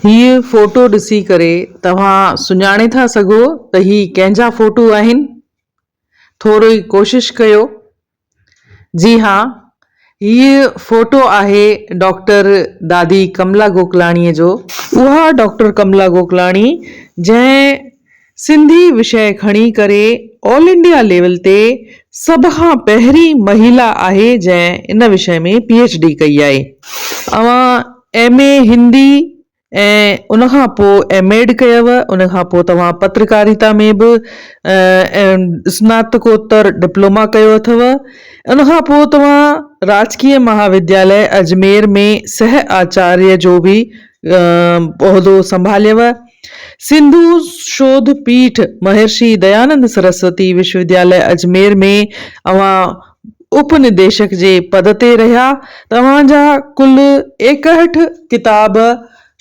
हीअ फोटो ॾिसी करे तव्हां सुञाणे था सघो त ही कंहिंजा फोटो आहिनि? थोरी कोशिश कयो। जी हाँ, हीअ फोटो आहे डॉक्टर दादी कमला गोकलाणीअ जो। उहा डॉक्टर कमला गोकलाणी जंहिं सिंधी विषय खणी करे ऑल इंडिया लेवल ते सभ खां पहिरीं महिला आहे जंहिं इन विषय में PhD कई आहे। MA हिंदी ऐं उनखां पोइ MAd कयव। उनखां पोइ तव्हां पत्रकारिता में बि स्नातकोत्तर डिप्लोमा कयो अथव। उनखां पोइ तव्हां राजकीय महाविद्यालय अजमेर में सह आचार्य जो बि उहिदो संभालियव। सिंधु शोध पीठ महर्षि दयानंद सरस्वती विश्वविद्यालय अजमेर में उपनिदेशक जे पद ते रहिया। तव्हांजा कुल 61 किताब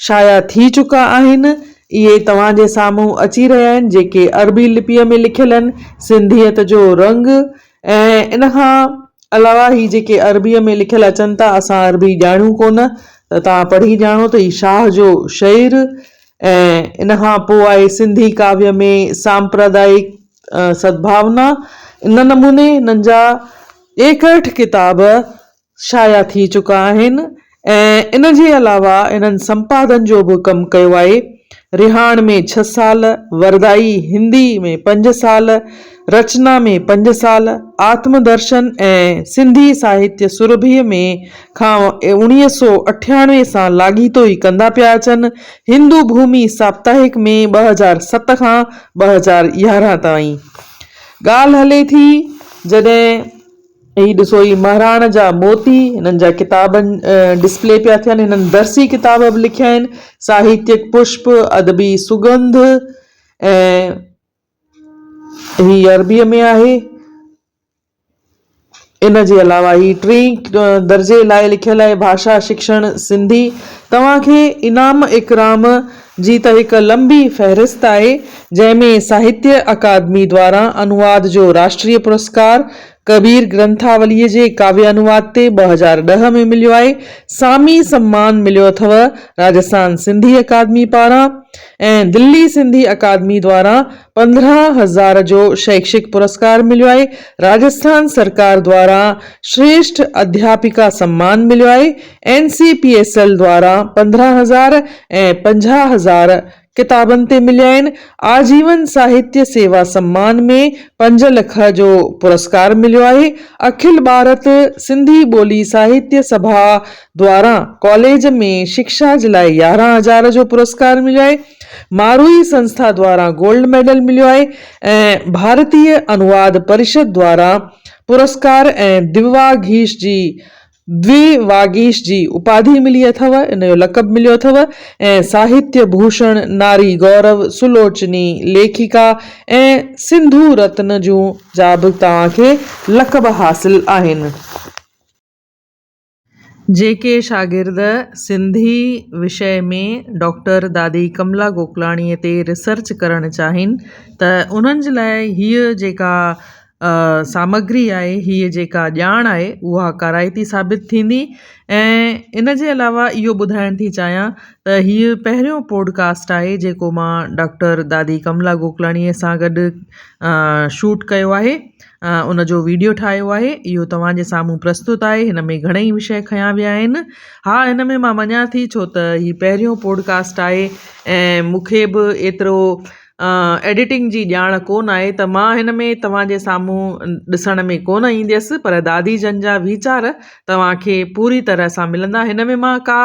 शाया थी चुका आहिनि। इहे तव्हांजे साम्हूं अची रहिया आहिनि, जेके अरबी लिपीअ में लिखियल आहिनि। सिंधियत जो रंग ऐं इन खां अलावा ही जेके अरबीअ में लिखियल अचनि था, असां अरबी ॼाणूं कोन, त तव्हां पढ़ी ॼाणो त ही शाह जो शेर। ऐं इन खां पोइ आहे सिंधी काव्य में सांप्रदायिक सद्भावना। इन नमूने हिननि जा 61 किताब शाया थी चुका आहिनि। ऐं इन जे अलावा इन्हनि संपादन जो बि कमु कयो आहे। रिहाण में 6 साल, वरदाई हिंदी में 5 साल, रचना में 5 साल, आत्मदर्शन ऐं सिंधी साहित्य सुरभिअ में खां 1998 सां लाॻीतो ई कंदा पिया अचनि। हिंदू भूमि साप्ताहिक में 2007 खां 2011 ताईं। ॻाल्हि हले थी जॾहिं ही ॾिसो ही महाराण जा मोती, हिननि जा किताब डिस्प्ले पिया थियनि। हिननि दर्सी किताब बि लिखिया आहिनि, साहित्यिक पुष्प, अदबी सुगंध, ऐं ही अरबीअ में आहे। इन जे अलावा ही 3 दर्जे लाइ लिखियल आहे, भाषा शिक्षण सिंधी। तव्हांखे इनाम इकराम जी त हिकु लंबी फ़हरिस्त आहे, जंहिंमें साहित्य अकादमी द्वारा अनुवाद जो राष्ट्रीय पुरस्कार कबीर ग्रंथावलीअ जे काव्य अनुवाद ते 2010 में मिलियो आहे। सामी सम्मान मिलियो अथव राजस्थान सिंधी अकादमी पारां। ऐं दिल्ली सिंधी अकादमी द्वारा 15,000 जो शैक्षिक पुरस्कार मिलियो आहे। राजस्थान सरकार द्वारा श्रेष्ठ अध्यापिका सम्मान मिलियो आहे। NCPSL द्वारा 15,000 ऐं 50,000 किताबनि ते मिलिया आहिनि। आजीवन साहित्य सेवा सम्मान में 5 लख जो पुरस्कार मिलियो आहे। अखिल भारत सिंधी ॿोली साहित्य सभा द्वारा कॉलेज में शिक्षा जे लाइ 11,000 जो पुरस्कार मिलियो आहे। मारूई संस्था द्वारा गोल्ड मेडल मिलियो आहे। ऐं भारतीय अनुवाद परिषद द्वारा पुरस्कार ऐं द्विवागीश जी उपाधि मिली अथव, इन जो लक़ब मिलियो अथव। ऐं साहित्य भूषण, नारी गौरव, सुलोचनी लेखिका ऐं सिंधु रत्न जूं जा बि तव्हांखे लक़ब हासिल आहिनि। जेके शागिर्द सिंधी विषय में डॉक्टर दादी कमला गोकलाणीअ ते रिसर्च करणु चाहिनि त उन्हनि जे लाइ हीअ जेका सामग्री आहे, हीअ जेका ॼाण आहे, उहा काराइती साबित थींदी। ऐं इन जे अलावा इहो ॿुधाइण थी चाहियां त हीअ पहिरियों पॉडकास्ट आहे जेको मां डॉक्टर दादी कमला गोकलाणीअ सां गॾु शूट कयो आहे। उनजो वीडियो ठाहियो आहे, इहो तव्हांजे साम्हूं प्रस्तुत आहे। हिन में घणेई विषय खयां विया आहिनि। हा, हिन में मां मञा थी छो त हीअ पहिरियों पॉडकास्ट आहे ऐं मूंखे बि एतिरो एडिटिंग जी ॼाण कोन आहे, त मां हिन में तव्हांजे साम्हूं ॾिसण में कोन ईंदसि। पर दादी जन जा वीचार तव्हांखे पूरी तरह सां मिलंदा। हिन में मां का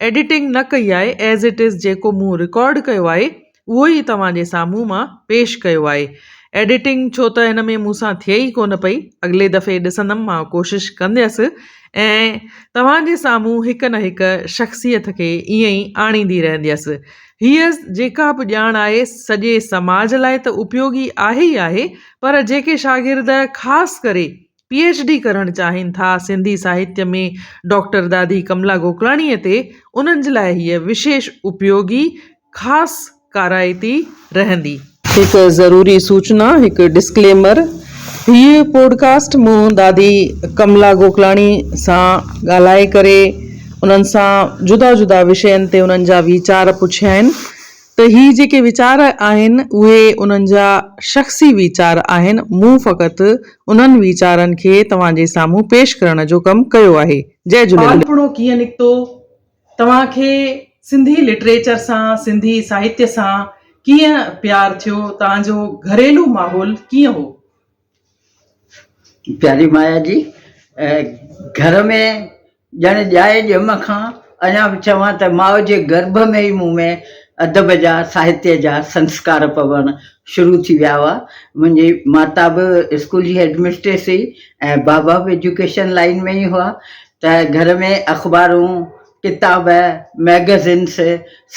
एडिटिंग न कई आहे, एज़ इट इज़ जेको मूं रिकॉर्ड कयो आहे उहो ई तव्हांजे साम्हूं मां पेश कयो आहे। एडिटिंग छो त हिन में मूंसां थिए ई कोन पई। अॻिले दफ़े ॾिसंदमि, मां कोशिशि कंदसि ऐं तव्हांजे साम्हूं हिकु न हिकु शख़्सियत खे ईअं ई आणींदी रहंदसि। हीअ जेका बि ॼाण आहे सॼे समाज लाइ त उपयोगी आहे ई आहे, पर जेके शागिर्द ख़ासि करे PhD करणु चाहिनि था सिंधी साहित्य में डॉक्टर दादी कमला गोकलाणीअ ते, उन्हनि जे लाइ हीअ विशेष उपयोगी ख़ासि काराइती रहंदी। हिकु ज़रूरी सूचना, हिकु डिस्क्लेमर। हीअ पॉडकास्ट मूं दादी कमला गोकलाणी सां ॻाल्हाए करे उन्हनि सां जुदा जुदा विषयनि ते उन्हनि जा वीचार पुछिया आहिनि। त ही जेके वीचार आहिनि उहे उन्हनि जा शख़्सी वीचार आहिनि। मूं फ़क़ति उन्हनि वीचारनि खे तव्हांजे साम्हूं पेश करण जो कमु कयो आहे। जय झूलेलाल। बालपणो कीअं निकितो, तव्हांखे सिंधी लिटरेचर सां, सिंधी साहित्य सां कीअं प्यार थियो, तव्हांजो घरेलू माहौल कीअं हो? प्यारी माया जी, घर में ॼण ॼाए ॼम खां अञा बि चवां त माउ जे गर्भ में ई मूं में अदब जा, साहित्य जा संस्कार पवण शुरू थी विया हुआ। मुंहिंजी माता बि स्कूल जी हेडमिस्ट्रेस हुई ऐं बाबा बि एजुकेशन लाइन में ई हुआ। त घर में अख़बारूं, किताब, मैगज़िन्स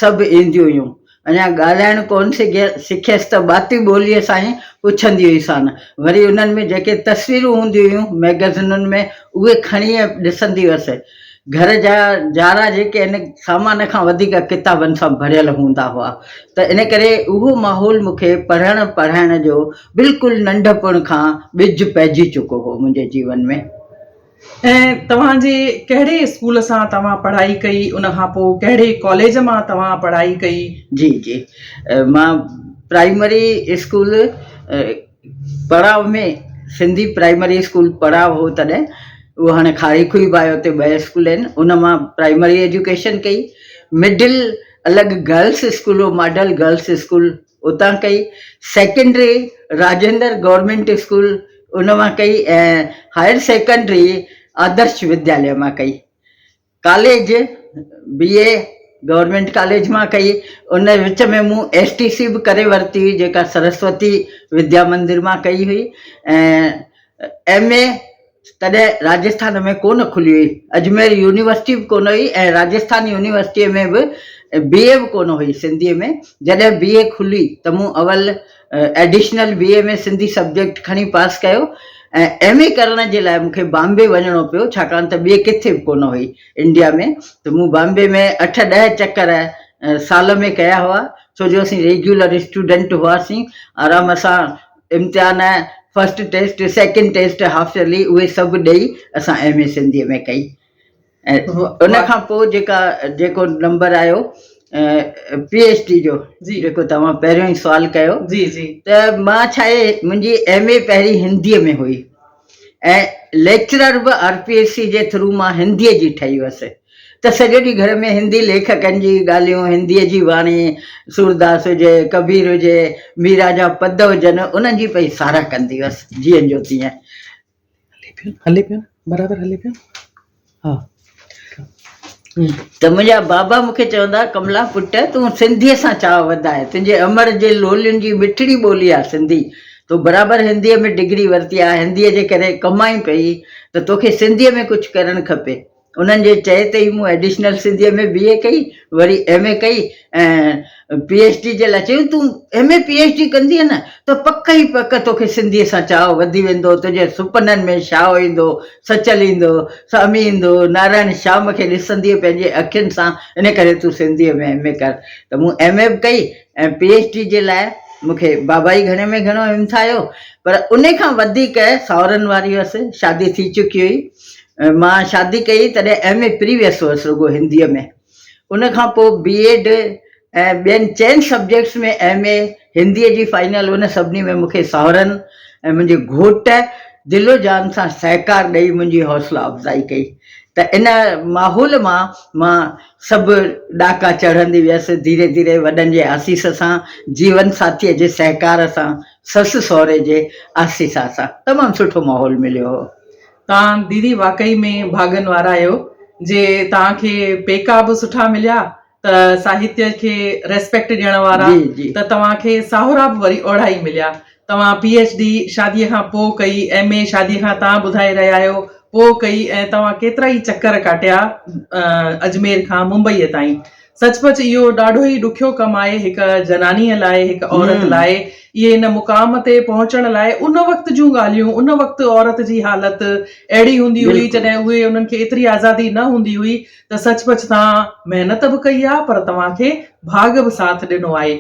सभु ईंदियूं हुयूं। अञा ॻाल्हाइण कोन सिखियसि त ॿाती ॿोलीअ सां ई पुछंदी हुई सान। वरी उन्हनि में जेके तस्वीरूं हूंदियूं हुयूं मैगज़िनुनि में उहे खणी ॾिसंदी हुअसि। घर जा जारा जेके आहिनि सामान खां वधीक किताबनि सां भरियल हूंदा हुआ। त इन करे उहो माहौल मूंखे पढ़णु पढ़ाइण जो बिल्कुलु नंढपण खां ॿिज पइजी चुको हो मुंहिंजे जीवन में। ऐं तव्हांजे कहिड़े स्कूल सां तव्हां पढ़ाई कई, उन खां पोइ कहिड़े कॉलेज मां तव्हां पढ़ाई कई? जी जी, मां प्राइमरी स्कूल पड़ाव में, सिंधी प्राइमरी स्कूल पड़ाव हो तॾहिं, उहो हाणे खारी खुई आहे, उते 2 स्कूल आहिनि, उन मां प्राइमरी एजुकेशन कई। मिडिल अलॻि गर्ल्स स्कूल हो, मॉडल गर्ल्स स्कूल, उतां कई। सेकेंडरी राजेंद्र गवर्नमेंट स्कूल, उन मां कई। ऐं हायर सेकेंडरी आदर्श विद्यालय मां कई। कॉलेज BA गवर्नमेंट कॉलेज मां कई। उन विच में मूं STC बि करे वरिती हुई, जेका सरस्वती विद्या मंदिर मां कई हुई। ऐं MA तॾहिं राजस्थान में कोन खुली हुई, अजमेर यूनिवर्सिटी बि कोन हुई ऐं राजस्थान यूनिवर्सिटीअ में बि BA बि कोन हुई सिंधीअ में। जॾहिं BA खुली त मूं अवल एडिशनल BA में सिंधी सब्जेक्ट खणी पास कयो। ऐं MA करण जे लाइ मूंखे बॉम्बे वञिणो पियो, छाकाणि त ॿिए किथे बि कोन हुई इंडिया में। त मूं बॉम्बे में 8-10 चकर साल में कया हुआ, छो जो असीं रेगुलर स्टूडेंट हुआसीं। आराम सां इम्तिहान, first test, second test, half yearly, उहे सभु ॾेई असां MA सिंधीअ में कई। ऐं उन खां पोइ जेको नंबर आयो PhD जो, जेको तव्हां पहिरियों ई सुवाल कयो, जी जी, त मां छा आहे, मुंहिंजी MA पहिरीं हिंदीअ में हुई ऐं लेक्चरर बि RPSC जे थ्रू मां हिंदीअ जी ठही हुअसि। त सॼो ॾींहुं घर में हिंदी लेखकनि जी ॻाल्हियूं, हिंदीअ जी वाणी, सूरदास हुजे, कबीर हुजे, मीरा जा पद हुजनि, उन्हनि जी पई सारा कंदी हुअसि, जीअं जो तीअं। हले पियो बराबरि हले पियो। हा, त मुंहिंजा बाबा मूंखे चवंदा, कमला पुट तूं सिंधीअ सां चाह वधाए, तुंहिंजे अमर जे लोलियुनि जी मिठड़ी ॿोली आहे सिंधी, तूं बराबरि हिंदीअ में डिग्री वरिती आहे, हिंदीअ जे करे कमाई पई, त तोखे सिंधीअ में कुझु करणु खपे। उन्हनि जे चए ते ई मूं एडिशनल सिंधीअ में BA कई, वरी MA कई ऐं PhD जे लाइ चयूं तूं MA PhD कंदीअ न त पक ई पक तोखे सिंधीअ सां चाह वधी वेंदो, तुंहिंजे सुपननि में शाह ईंदो, सचल ईंदो, स्वामी ईंदो, नारायण श्याम खे ॾिसंदीअ पंहिंजे अखियुनि सां, इन करे तूं सिंधीअ में MA कर। त मूं MA बि कई ऐं PhD जे लाइ मूंखे बाबा ई घणे में घणो हिमथायो। पर उन खां वधीक सावरनि वारी हुअसि, शादी थी चुकी हुई, मां शादी कई तॾहिं MA प्रीवियस हुअसि रुॻो हिंदीअ में। उन खां पोइ BEd ऐं ॿियनि 4 सब्जेक्ट्स में MA, हिंदीअ जी फाइनल, उन सभिनी में मूंखे सावरनि ऐं मुंहिंजे घोट दिलो जान सां सहकार ॾेई मुंहिंजी हौसला अफ़ज़ाई कई। त इन माहौल मां सभु ॾाका चढ़ंदी वियसि, धीरे धीरे वॾनि जे आसीस सां, जीवन साथीअ जे सहकार सां, ससु सहुरे जे आसीस सां तमामु सुठो माहौल मिलियो हो। तव्हां दीदी वाकई में भागनि वारा आहियो जे तव्हांखे पेका बि सुठा मिलिया, त साहित्य खे रेस्पेक्ट ॾियण वारा, त तव्हांखे साहुरा बि वरी ओढ़ा ई मिलिया। तव्हां PhD शादीअ खां पोइ कई, MA शादीअ खां तव्हां ॿुधाए रहिया आहियो पोइ कई, ऐं तव्हां केतिरा ई चकर काटिया अजमेर खां मुंबईअ ताईं। सचमुच इहो ॾाढो ई ॾुखियो कमु आहे हिकु जनानीअ लाइ, हिकु औरत लाइ। इहे इन मुक़ाम ते पहुचण लाइ उन वक़्त जूं ॻाल्हियूं, उन वक़्तु औरत जी हालत अहिड़ी हूंदी हुई, जॾहिं उहे उन्हनि खे एतिरी आज़ादी न हूंदी हुई। त सचमुच तव्हां महिनत बि कई आहे, पर तव्हांखे भाग बि साथ ॾिनो आहे।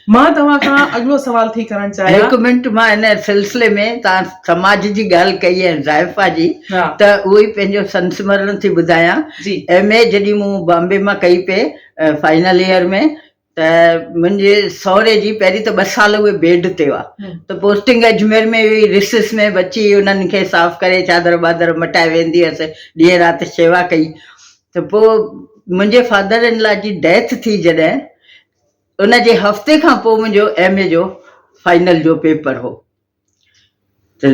मां तव्हां खां अॻिलो सवाल थी करणु चाहियां। हिकु मिंट, मां हिन सिलसिले में तव्हां समाज जी ॻाल्हि कई आहे ज़ाइफ़ा जी, हा त उहो ई पंहिंजो संस्मरण थी ॿुधायां। जी MA जॾहिं मूं बॉम्बे मां कई पे फाइनल ईयर में, त मुंहिंजे सहुरे जी पहिरीं त 2 साल उहे बेड ते हुआ, त पोस्टिंग अजमेर में हुई, रिसिस में बची उन्हनि खे साफ़ करे चादर वादर मटाए वेंदी हुअसि, ॾींहं राति शेवा कई। त पोइ मुंहिंजे father in law ji death थी जॾहिं, उनजे हफ़्ते खां पोइ मुंहिंजो MA जो फाइनल जो पेपर हो। त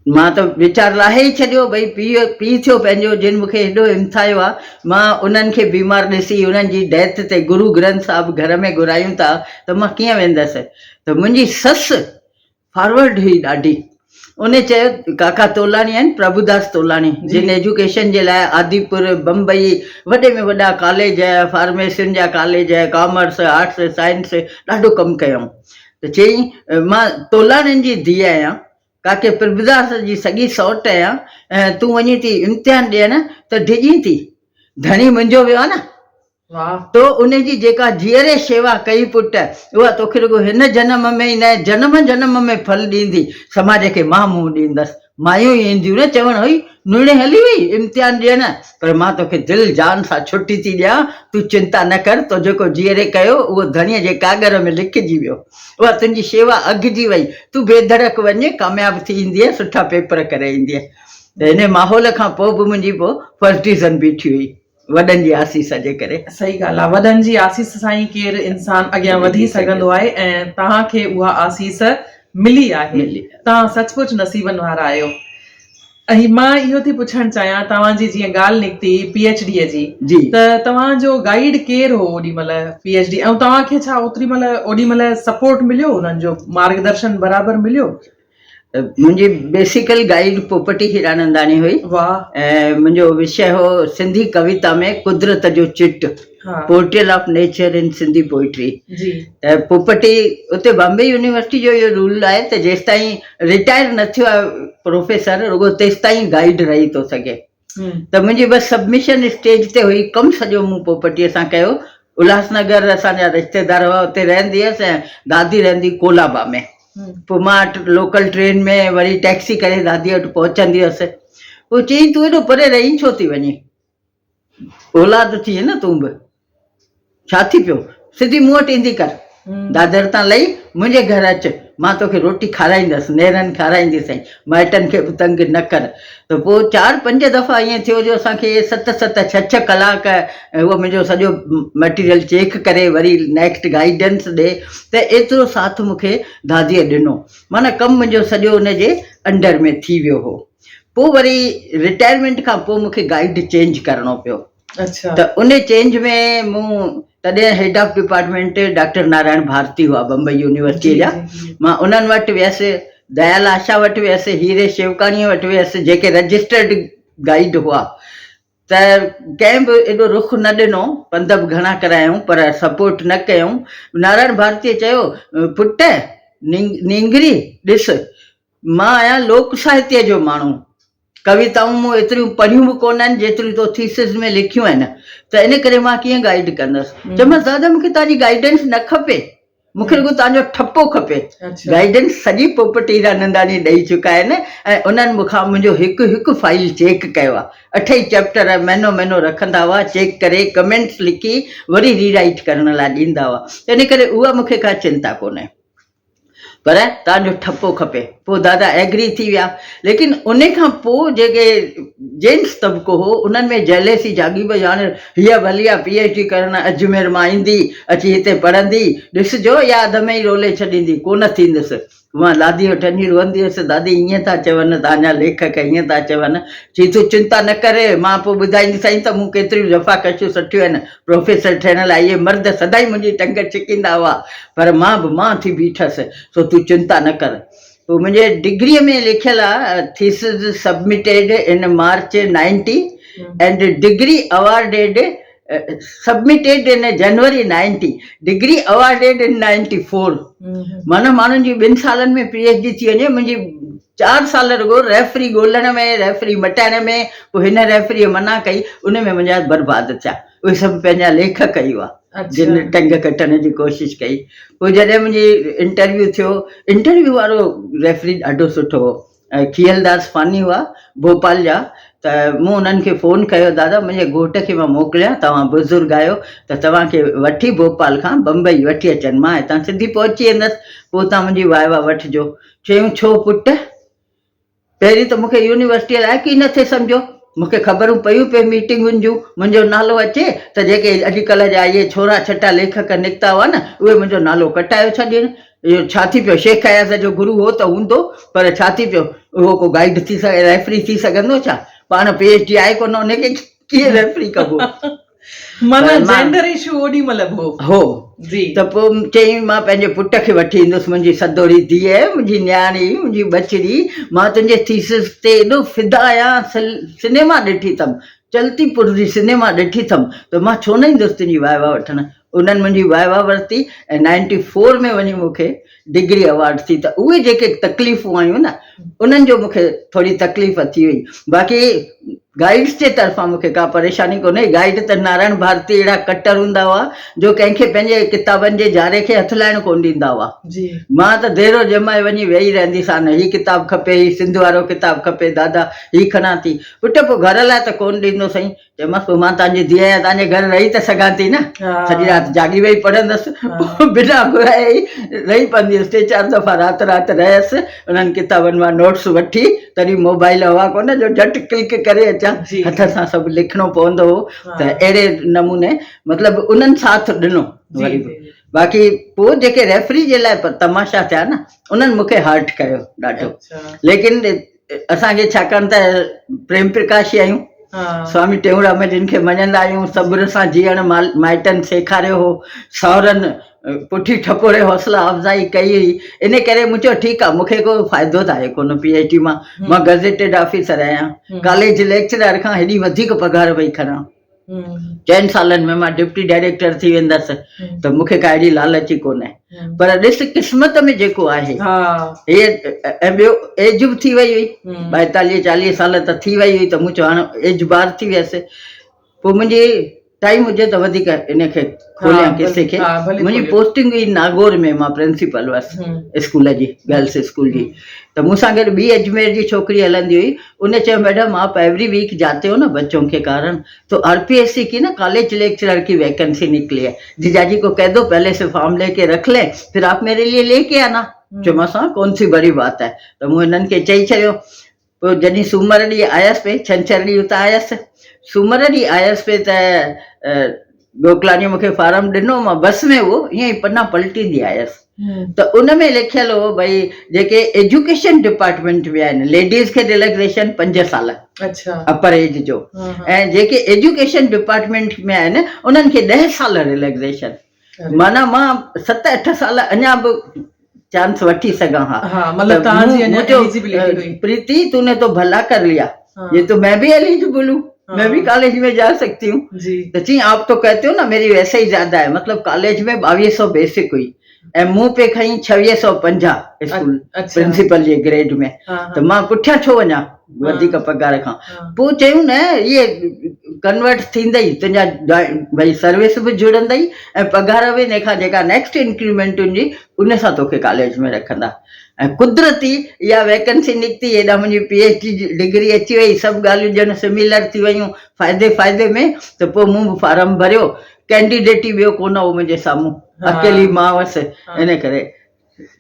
मां त वीचार लाहे ई छॾियो, भई पीउ थियो पंहिंजो, जिन मूंखे हेॾो हिमथायो आहे, मां उन्हनि खे बीमार ॾिसी उन्हनि जी डेथ ते गुरु ग्रंथ साहिब घर में घुरायूं था, त मां कीअं वेंदसि। त मुंहिंजी ससु फॉरवर्ड हुई ॾाढी, उन चयो, काका तोलाणी आहिनि, प्रभुदास तोलाणी, जिन एजुकेशन जे लाइ आदिपुर बम्बई वॾे में वॾा कॉलेज, फार्मेसियुनि जा कॉलेज, कॉमर्स, आर्ट्स, साइंस ॾाढो कमु कयूं। त चयईं, मां तोलाणियुनि जी धीउ आहियां, काके प्रभुदास जी सॻी सौट आहियां, ऐं तूं वञी थी इम्तिहान ॾियण त डिॼी थी, धणी मुंहिंजो वियो आहे न। वाह। तो उनजी जेका जीअरे शेवा कई पुट, उहा तोखे रुॻो हिन जनम में ई न, जनम जनम में फल ॾींदी, समाज खे मां मुंहुं ॾींदसि। मायूं ई ईंदियूं न चवण, हुई नुहिणे हली वई इम्तिहान ॾियण, पर मां तोखे दिलि जान सां छुटी थी ॾियां, तूं चिंता न कर, तो जेको जीअरे कयो उहो धणीअ जे कागर में लिखिजी वियो, उहा तुंहिंजी शेवा अघिजी वई, तूं बेधड़क वञ, कामयाबु थी ईंदीअ, सुठा पेपर करे ईंदीअ। त हिन माहौल खां पोइ बि मुंहिंजी पोइ फर्स्ट डिवीज़न बीठी हुई, वॾनि जी आसीस जे करे। सही ॻाल्हि आहे, वॾनि जी आसीस सां ई केरु इंसान अॻियां वधी सघंदो आहे, ऐं तव्हांखे उहा आसीस मिली आहे। तव्हां सचमुच नसीबनि वारा आहियो। ऐं मां इहो थी पुछणु चाहियां, तव्हांजी जीअं ॻाल्हि निकिती PhD जी, त तव्हांजो गाइड केरु हो ओॾी महिल PhD, ऐं तव्हांखे छा ओॾी महिल सपोर्ट मिलियो, उन्हनि जो मार्गदर्शन बराबरि मिलियो? मुंहिंजी बेसिकल गाइड पोपटी हीरानंदाणी हुई। वाह। ऐं मुंहिंजो विषय हो सिंधी कविता में कुदरत जो चिट, portrayal of nature in Sindhi poetry. त पोपटी उते बॉम्बे यूनिवर्सिटी जो इहो रूल आहे त जेसिताईं रिटायर न थियो आहे प्रोफेसर, रुॻो तेसिताईं गाइड रही थो सघे। त मुंहिंजी बसि सबमिशन स्टेज ते हुई, कमु सॼो मूं पोपटीअ सां कयो। उल्हासनगर असांजा रिश्तेदार हुआ, उते रहंदी हुअसि, ऐं दादी रहंदी कोलाबा में। पोइ मां लोकल ट्रेन में वरी टैक्सी करे दादीअ वटि पहुचंदी हुअसि। पोइ चयईं, तूं एॾो परे रही छो थी वञे, औलाद थी न तूं बि, छा थी पियो, सिधी मूं वटि ईंदी कर, दादर तां लही मुंहिंजे घर अचु, मां तोखे रोटी खाराईंदसि, नेरनि खाराईंदीसीं, माइटनि खे बि तंग न कर। त पोइ 4-5 दफ़ा ईअं थियो जो असांखे 7-6 कलाक उहो मुंहिंजो सॼो मटीरियल चेक करे वरी नेक्स्ट गाइडेंस ॾे, त एतिरो साथ मूंखे दादीअ ॾिनो, माना कमु मुंहिंजो सॼो उनजे अंडर में थी वियो हो। पोइ वरी रिटायरमेंट खां पोइ मूंखे गाइड चेंज करिणो पियो। अच्छा। त उन चेंज में मूं तॾहिं head of department doctor Narayan Bharati हुआ बम्बई यूनिवर्सिटी जा, मां उन्हनि वटि वियसि, दयाल आशा वटि वियसि, हीरे शेवकाणीअ वटि वियसि, जेके रजिस्टर्ड गाइड हुआ। त कंहिं बि एॾो रुख न ॾिनो, पंध बि घणा करायूं पर सपोर्ट न कयूं। नारायण भारतीअ चयो, पुट नींगरी ॾिस, मां आहियां लोक साहित्य जो माण्हू, कविताऊं मूं एतिरियूं पढ़ियूं बि कोन आहिनि जेतिरियूं तो थीसिस में लिखियूं आहिनि, त इन करे मां कीअं गाइड कंदसि। चयोमांसि, दादा मूंखे तव्हांजी गाइडेंस न खपे, मूंखे रुॻो तव्हांजो ठपो खपे। गाइडेंस सॼी पोपटी हीरानंदाणी ॾेई चुका आहिनि, ऐं उन्हनि मूंखां मुंहिंजो हिकु हिकु फाइल चेक कयो आहे, 8 चैप्टर महीनो महीनो रखंदा हुआ, चेक करे कमेंट्स लिखी वरी रीराइट करण लाइ ॾींदा हुआ। इन करे उहा मूंखे का चिंता कोन्हे, पर तव्हांजो ठपो खपे। पोइ दादा एग्री थी विया। लेकिन उन खां पोइ जेके जेंट्स तबिको हो, उन्हनि में जेलेसी जागी भई, हाणे हीअ भली आहे PhD करणु अजमेर मां ईंदी, अची हिते पढ़ंदी, ॾिसिजो या अध में ई रोले छॾींदी, कोन थींदुसि। मां दादी वटि वञी रोअंदी हुअसि, दादी ईअं था चवनि, तव्हांजा लेखक ईअं था चवनि। चई, तूं चिंता न करे, मां पोइ ॿुधाईंदीसांई त मूं केतिरियूं दफ़ा कशियूं सठियूं आहिनि प्रोफेसर थियण लाइ। इहे मर्द सदाईं मुंहिंजी टंग छिकींदा हुआ, पर मां बि मां थी बीठसि, सो तूं चिंता न कर। पोइ मुंहिंजे डिग्रीअ में लिखियलु आहे, thesis submitted in March 90 and degree awarded submitted in January 90, degree awarded इन 94। माना माण्हुनि जी 2 सालनि में PhD थी वञे। मुंहिंजी 4 साल रुॻो रेफरी ॻोल्हण में, रेफरी मटाइण में, पोइ हिन रेफरीअ मना कई, उन में मुंहिंजा बर्बाद थिया। उहे सभु पंहिंजा लेख कई हुआ। जिन टंग कटण जी कोशिशि कई। पोइ जॾहिं मुंहिंजी इंटरव्यू थियो, इंटरव्यू वारो रेफरी ॾाढो सुठो हो, खियलदास फानी हुआ भोपाल जा। त मूं उन्हनि खे फ़ोन कयो, दादा मुंहिंजे घोट खे मां मोकिलियां, तव्हां बुज़ुर्ग आहियो त तव्हांखे वठी भोपाल खां बम्बई वठी अचनि, मां हितां सिधी पहुची वेंदसि, पोइ तव्हां मुंहिंजी वाह वाह वठिजो। चयूं छो पुटु, पहिरीं त मूंखे यूनिवर्सिटीअ लाइक़ु ई न थिए सम्झो, मूंखे ख़बरूं पयूं पिए मीटिंगुनि जूं, मुंहिंजो नालो अचे त जेके अॼुकल्ह जा इहे छोरा छटा लेखक निकिता हुआ न, उहे मुंहिंजो नालो कटायो छॾनि। इहो छा थी पियो, शेख अयाज़ जो गुरू हो त हूंदो, पर छा थी पियो, उहो को गाइड थी सघे, रेफरी थी सघंदो छा? पाण PhD आहे कोन, उनखे कीअं रेफरी कबो? माना जेंडर इशू ओॾी महिल हो जी। त पोइ चई मां पंहिंजे पुट खे वठी ईंदुसि, मुंहिंजी सदोरी धीअ, मुंहिंजी न्याणी, मुंहिंजी बचड़ी, मां तुंहिंजे थीसिस ते एॾो फिदा आहियां, सिनेमा ॾिठी अथमि, चलतीपुर जी सिनेमा ॾिठी अथमि, त मां छो न ईंदुसि तुंहिंजी वाह वाह वठणु। उन्हनि मुंहिंजी वाह वाह वरिती ऐं 94 में वञी मूंखे डिग्री अवार्ड थी। त उहे जेके तकलीफ़ूं आयूं न, उन्हनि जो मूंखे थोरी तकलीफ़ थी हुई। बाक़ी गाइड्स जे तरफ़ां मूंखे का परेशानी कोन्हे। गाइड त नारायण भारती अहिड़ा कटर हूंदा हुआ जो कंहिंखे पंहिंजे किताबनि जे जारे खे हथु लाइणु कोन ॾींदा हुआ। मां त देरो जमाए वञी वेही रहंदी सां, न हीअ किताबु खपे, हीअ सिंध वारो किताबु खपे, दादा हीअ खणां थी। पुटु पोइ घर लाइ त कोन ॾींदो साईं। चयोमांसि पोइ मां तव्हांजी धीअ आहियां, तव्हांजे घर रही त सघां थी न, सॼी राति जागी वेही पढ़ंदसि, बिना घुराए ई रही पवंदी हुअसि। 3-4 दफ़ा राति रहियसि, उन्हनि किताबनि मां नोट्स वठी, तॾहिं मोबाइल हुआ कोन जो झटि क्लिक करे अचां, हथ सां सभु लिखणो पवंदो हो। त अहिड़े नमूने मतिलबु उन्हनि साथ ॾिनो। बाक़ी पोइ जेके रेफरी जे लाइ तमाशा थिया न, उन्हनि मूंखे हर्ट कयो ॾाढो। लेकिन असांखे छाकाणि त प्रेम प्रकाशी आहियूं, स्वामी टेऊंराम जिन खे मञंदा आहियूं, सब्र सां जीअण माइटनि सेखारियो हो, साहुरनि पुठी ठपोरे हौसला अफ़ज़ाई कई हुई। इन करे मूं चयो ठीकु आहे, मूंखे को फ़ाइदो त आहे कोन PhD मां, मां गज़ेटेड ऑफिसर आहियां, कॉलेज लेक्चरर खां हेॾी वधीक पघार पई खणां। 4 सालनि में मां डिप्टी डायरेक्टर थी वेंदसि, त मूंखे का अहिड़ी लालची कोन्हे। पर ॾिस क़िस्मत में जेको आहे, ऐं ॿियो एज बि थी वई हुई, 42-40 साल त थी वई हुई, त मूं चयो हाणे एज बार थी वियसि। पोइ मुंहिंजी टाइम हुजे त वधीक इनखे खोलियां किसे खे। मुंहिंजी पोस्टिंग हुई नागौर में, मां प्रिंसिपल हुअसि स्कूल जी, गर्ल्स स्कूल जी। त मूंसां गॾु ॿी अजमेर जी छोकिरी हलंदी हुई। उन चयो मैडम आप एवरी वीक जाते हो ना बच्चों के कारण, तो RPSC की ना कॉलेज लेक्चरर की वैकेंसी निकली है, जीजाजी को कह दो पहले से फॉर्म लेके रख ले, फिर आप मेरे लिए लेके आना। चयोमांसि कौन सी बड़ी बात है। त मूं हिननि खे चई छॾियो। पोइ जॾहिं सूमर ॾींहुं आयसि पे, छंछरु ॾींहुं उतां आयसि, सूमर ॾींहुं आयसि पे त गोकलाणी मूंखे फार्म ॾिनो, मां बस में उहो ईअं ई पन्ना पलटींदी आयसि। त उन में लिखियलु हो भई जेके एजुकेशन डिपार्टमेंट में आहिनि, लेडीज़ खे रिलैक्सेशन 5 साल अपर एज जो, ऐं जेके एजुकेशन डिपार्टमेंट में आहिनि उन्हनि खे 10 साल रिलैक्सेशन। माना मां 7-8 साल अञा बि चांस वठी सघां। प्रीति तूने तो भला कर लिया, ये तो मैं भी एलिजिबल हूँ, मैं भी कॉलेज में जा सकती हूँ। तो जी आप तो कहते हो ना मेरी वैसे ही ज्यादा है, मतलब कॉलेज में 2200 बेसिक हुई ऐं मूं पे खई 2650 स्कूल प्रिंसिपल जे ग्रेड में। त मां पुठियां छो वञा वधीक पघार खां। पोइ चयूं न इहे कन्वर्ट थींदई, तुंहिंजा भई सर्विस बि जुड़ंदई ऐं पघार बि हिन खां जेका नेक्स्ट इंक्रीमेंट हूंदी उन सां तोखे कॉलेज में रखंदा। ऐं कुदरती इहा वैकेंसी निकिती, हेॾा मुंहिंजी PhD जी डिग्री अची वई, सभु ॻाल्हियूं ॼण सिमिलर थी वियूं फ़ाइदे में। त पोइ मूं बि फार्म भरियो, कैंडिडेट ई ॿियो कोन हो मुंहिंजे साम्हूं, अकेली मां हुअसि। इन करे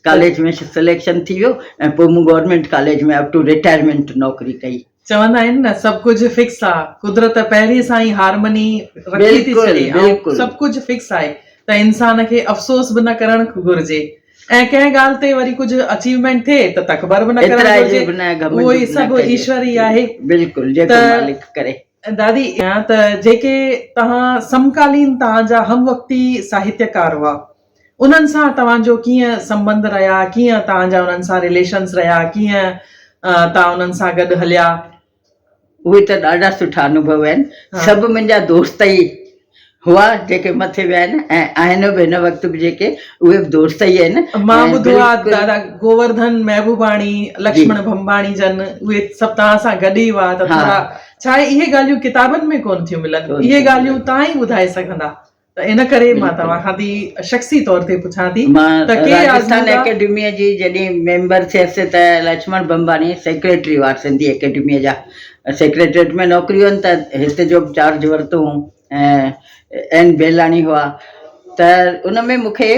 कॉलेज में सिलेक्शन थी वियो ऐं पोइ मूं गवर्नमेंट कॉलेज में अप टू रिटायरमेंट नौकरी कई। चवंदा आहिनि न सभु कुझु फिक्स आहे, कुदरत पहिरीं सां ई हारमनी रखी थी छॾे, सभु कुझु फिक्स आहे, त इंसान खे अफ़सोस बि न करणु घुरिजे ऐं कंहिं ॻाल्हि ते वरी कुझु अचीवमेंट थिए त तकबर बि न करणु घुरिजे, उहो ई सभु ईश्वर ई आहे। बिल्कुलु जेको मालिक करे। दादी त जेके तव्हां समकालीन तव्हांजा हमवक्ती साहित्यकार हुआ, उन्हनि सां तव्हांजो कीअं संबंध रहिया, कीअं तव्हांजा उन्हनि सां रिलेशन्स रहिया, कीअं तव्हां उन्हनि सां गॾु हलिया? उहे त ॾाढा सुठा अनुभव आहिनि। सभु मुंहिंजा दोस्त ई हुआ जेके मथे विया आहिनि ऐं आहिनि बि हिन वक़्तु बि जेके, उहे बि दोस्त ई आहिनि। मां ॿुधो आहे दादा गोवर्धन महबूबाणी, लक्ष्मण भंबाणी जन, उहे सभु तव्हां सां गॾु ई हुआ, त थोरा छा आहे इहे ॻाल्हियूं किताबनि में कोन थियूं मिलनि, इहे ॻाल्हियूं तव्हां ई ॿुधाए सघंदा त इन करे मां तव्हां खां थी शख़्सी तौर ते पुछां थी मां त के राजस्थान आज़मूदा एकेडमीअ जी जॾहिं मेंबर थियसि त लक्ष्मण बंबानी सेक्रेटरी हुआ सिंधी एकेडमीअ जा। सेक्रेटरीट में नौकरी हुअनि त हिते जो बि चार्ज वरितो हुओ ऐं एन बेलाणी हुआ त उन में मूंखे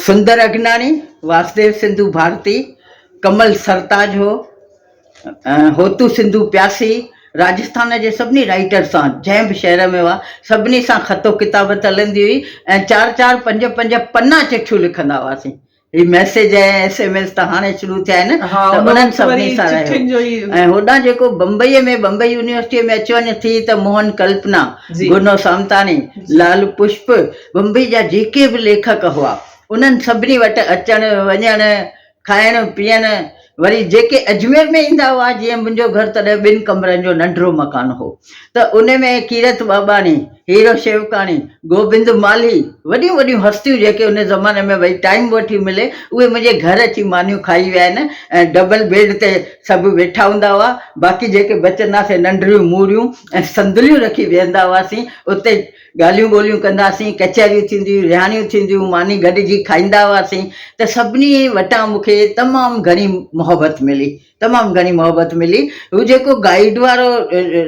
सुंदर अगनाणी, वासुदेव सिंधु भारती, कमल सरताज हो, होतू सिंधु प्यासी, राजस्थान जे सभिनी राइटर सां जंहिं बि शहर में हुआ सभिनी सां ख़तो किताबत हलंदी हुई ऐं 4-4, 5-5 पन्ना चिठियूं लिखंदा हुआसीं। ही मैसेज ऐं SMS त हाणे शुरू थिया आहिनि त उन्हनि सभिनी सां रहियो। ऐं होॾां जेको बम्बईअ में बम्बई यूनिवर्सिटीअ में अच वञ थी त मोहन कल्पना, गुनो सामतानी, लाल पुष्प, बम्बई जा जेके बि लेखक हुआ उन्हनि सभिनी वटि अचणु वञणु खाइणु पीअणु, वरी जेके अजमेर में ईंदा हुआ, जीअं मुंहिंजो घर तॾहिं 2 कमरनि जो नंढिड़ो मकान हो त उन में कीरत बाबाणी, हीरो शेवकाणी, गोबिंद माली, वॾियूं वॾियूं हस्तियूं जेके उन ज़माने में भई टाइम वठी मिले उहे मुंहिंजे घर अची मानियूं खाई विया आहिनि ऐं डबल बेड ते सभु वेठा हूंदा हुआ। बाक़ी जेके बचंदासीं नंढड़ियूं मूरियूं ऐं संदुलियूं रखी वेहंदा हुआसीं, उते ॻाल्हियूं ॿोलियूं कंदासीं, कचहरियूं थींदियूं, रिहाणियूं थींदियूं, मानी गॾिजी खाईंदा हुआसीं त सभिनी वटां मूंखे तमामु घणी मोहबत मिली, तमामु घणी मोहबत मिली। हू जेको गाइड वारो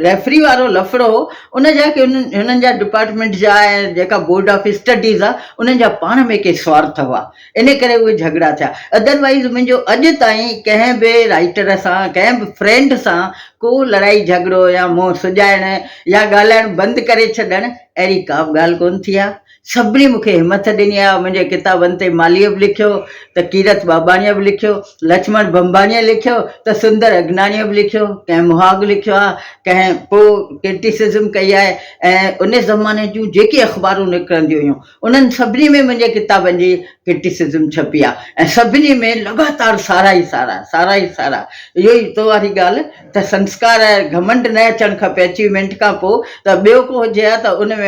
रेफरी वारो लफड़ो हो उन जा की हुननि जा डिपार्टमेंट जा ऐं जेका बोर्ड ऑफ स्टडीज़ आहे उन्हनि जा पाण में के स्वार्थ हुआ, इन करे उहे झगड़ा थिया। अदरवाइज़ मुंहिंजो अॼु ताईं कंहिं बि राइटर सां कंहिं बि फ्रेंड सां को लड़ाई झगड़ो या मुंहुं सुॼाइणु या ॻाल्हाइणु बंदि करे छॾणु अहिड़ी का बि ॻाल्हि कोन थी आहे। सभिनी मूंखे हिमत ॾिनी आहे। मुंहिंजे किताबनि ते मालीअ बि लिखियो त कीरत बाबाणीअ बि लिखियो, लक्ष्मण बंबाणीअ लिखियो त सुंदर अगनाणीअ बि लिखियो, कंहिं मुहाग लिखियो आहे, कंहिं पोइ क्रिटिसिज़म कई आहे ऐं उन ज़माने जूं जेके अख़बारूं निकिरंदियूं हुयूं उन्हनि सभिनी में मुंहिंजे किताबनि जी क्रिटिसिज़म छपी आहे ऐं सभिनी में लगातार सारा ई सारा, सारा ई सारा। इहो ई तो वारी ॻाल्हि त संस्कार घमंड न अचणु खपे अचीवमेंट खां पोइ, त ॿियो को हुजे हा त उन में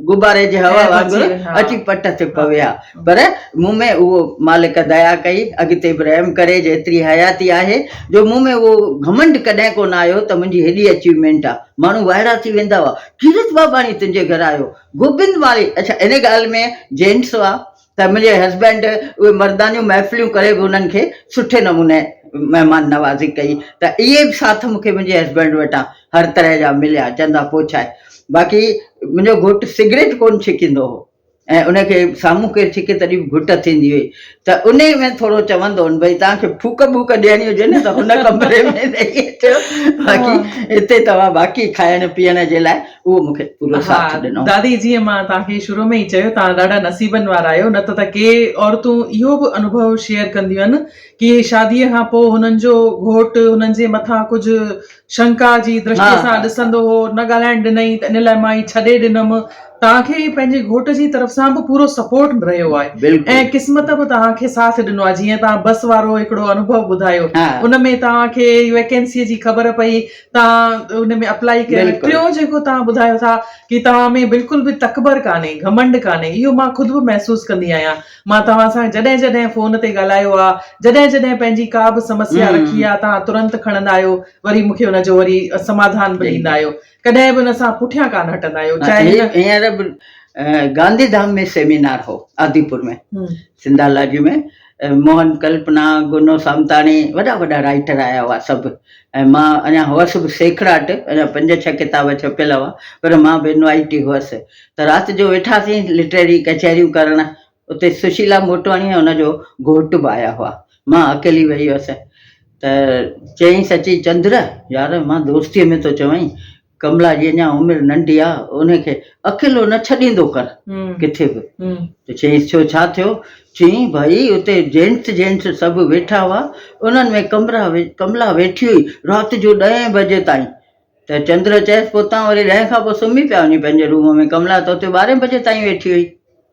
गुब्बारे जे हवा वांगुरु अची पट ते पवे हा। पर मूं में उहो मालिक दया कई, अॻिते बि रहम करे, जेतिरी हयाती आहे जो मूं में उहो घमंड कॾहिं कोन आयो त मुंहिंजी हेॾी अचीवमेंट आहे। माण्हू वाइड़ा थी वेंदा हुआ, कीरत बाबाणी तुंहिंजे घर आयो, गोबिंद वाली। अच्छा, इन ॻाल्हि में जेंट्स हुआ त मुंहिंजे हस्बैंड उहे मर्दानियूं महफ़िलियूं करे बि उन्हनि खे सुठे नमूने महिमान नवाज़ी कई, त इहे बि साथ मूंखे मुंहिंजे हस्बैंड वटां हर तरह जा मिलिया। चवंदा पोइ छा आहे। बाक़ी मुंहिंजो घोटु सिगरेट कोन छिकींदो हो ऐं उनखे साम्हूं केरु छिके तॾहिं बि घुट थींदी हुई, त उन में थोरो चवंदो हुन भई तव्हांखे फूक वूक ॾियणी हुजे न त हुन कमरे में ॾेई अचो, बाक़ी हिते तव्हां बाक़ी खाइण पीअण जे लाइ उहो मूंखे पूरो साथ ॾिनो। दादी, जीअं मां तव्हांखे शुरू में ई चयो, तव्हां ॾाढा नसीबनि वारा आहियो, न त के औरतूं इहो बि अनुभव शेयर कंदियूं आहिनि कि शादीअ खां पोइ हुननि जो घोटु हुननि जे मथां कुझु शंका जी दृष्टि सां ॾिसंदो हो, न ॻाल्हाइण ॾिनई त इन लाइ मां ई छॾे ॾिनमि। तव्हांखे पंहिंजे घोट जी तरफ़ सां बि पूरो सपोर्ट रहियो आहे ऐं क़िस्मत बि तव्हांखे साथ ॾिनो आहे। जीअं तव्हां बस वारो हिकिड़ो अनुभव ॿुधायो, उन में तव्हांखे वैकेंसीअ जी ख़बर पई, तव्हां उन में अप्लाई कयो। टियों जेको तव्हां ॿुधायो था कि तव्हां में बिल्कुलु बि तकबर कान्हे, घमंड कान्हे, इहो मां ख़ुदि बि महसूसु कंदी आहियां। मां तव्हां सां जॾहिं जॾहिं फ़ोन ते ॻाल्हायो आहे, जॾहिं जॾहिं पंहिंजी का बि समस्या रखी आहे, तव्हां तुरंत खणंदा आहियो, वरी मूंखे हुनजो वरी समाधान बि ॾींदा आहियो, कॾहिं बि हुन सां पुठियां कान हटंदा आहियो। चाहे हींअर बि गांधीधाम में सेमिनार हो आदिपुर में, सिंधालाजी में, मोहन कल्पना, गुनो सामताणी, वॾा वॾा राइटर आया हुआ सभु, ऐं मां अञा हुअसि बि सेखड़ाट, अञा 5-6 किताब छपियल हुआ, पर मां बि इनवाइटी हुअसि। त राति जो वेठासीं लिटरेरी कचहरियूं करणु, उते सुशीला मोटवाणी ऐं हुनजो घोटु बि आया हुआ, मां अकेली वेही हुअसि। त चयईं सची चंद्र यार, मां दोस्तीअ में थो चवई, कमला जी अञा उमिरि नंढी आहे, उनखे अकेलो न छॾींदो कर किथे बि। त चयईं छो, छा थियो? चयईं भाई उते जेंट्स सभु वेठा हुआ, उन्हनि में कमला वेठी हुई राति जो 10 बजे ताईं। त चंद्र चयसि पोइ तव्हां वरी 10 खां पोइ सुम्ही पिया वञी पंहिंजे रूम में। कमला त उते 12 बजे ताईं वेठी हुई।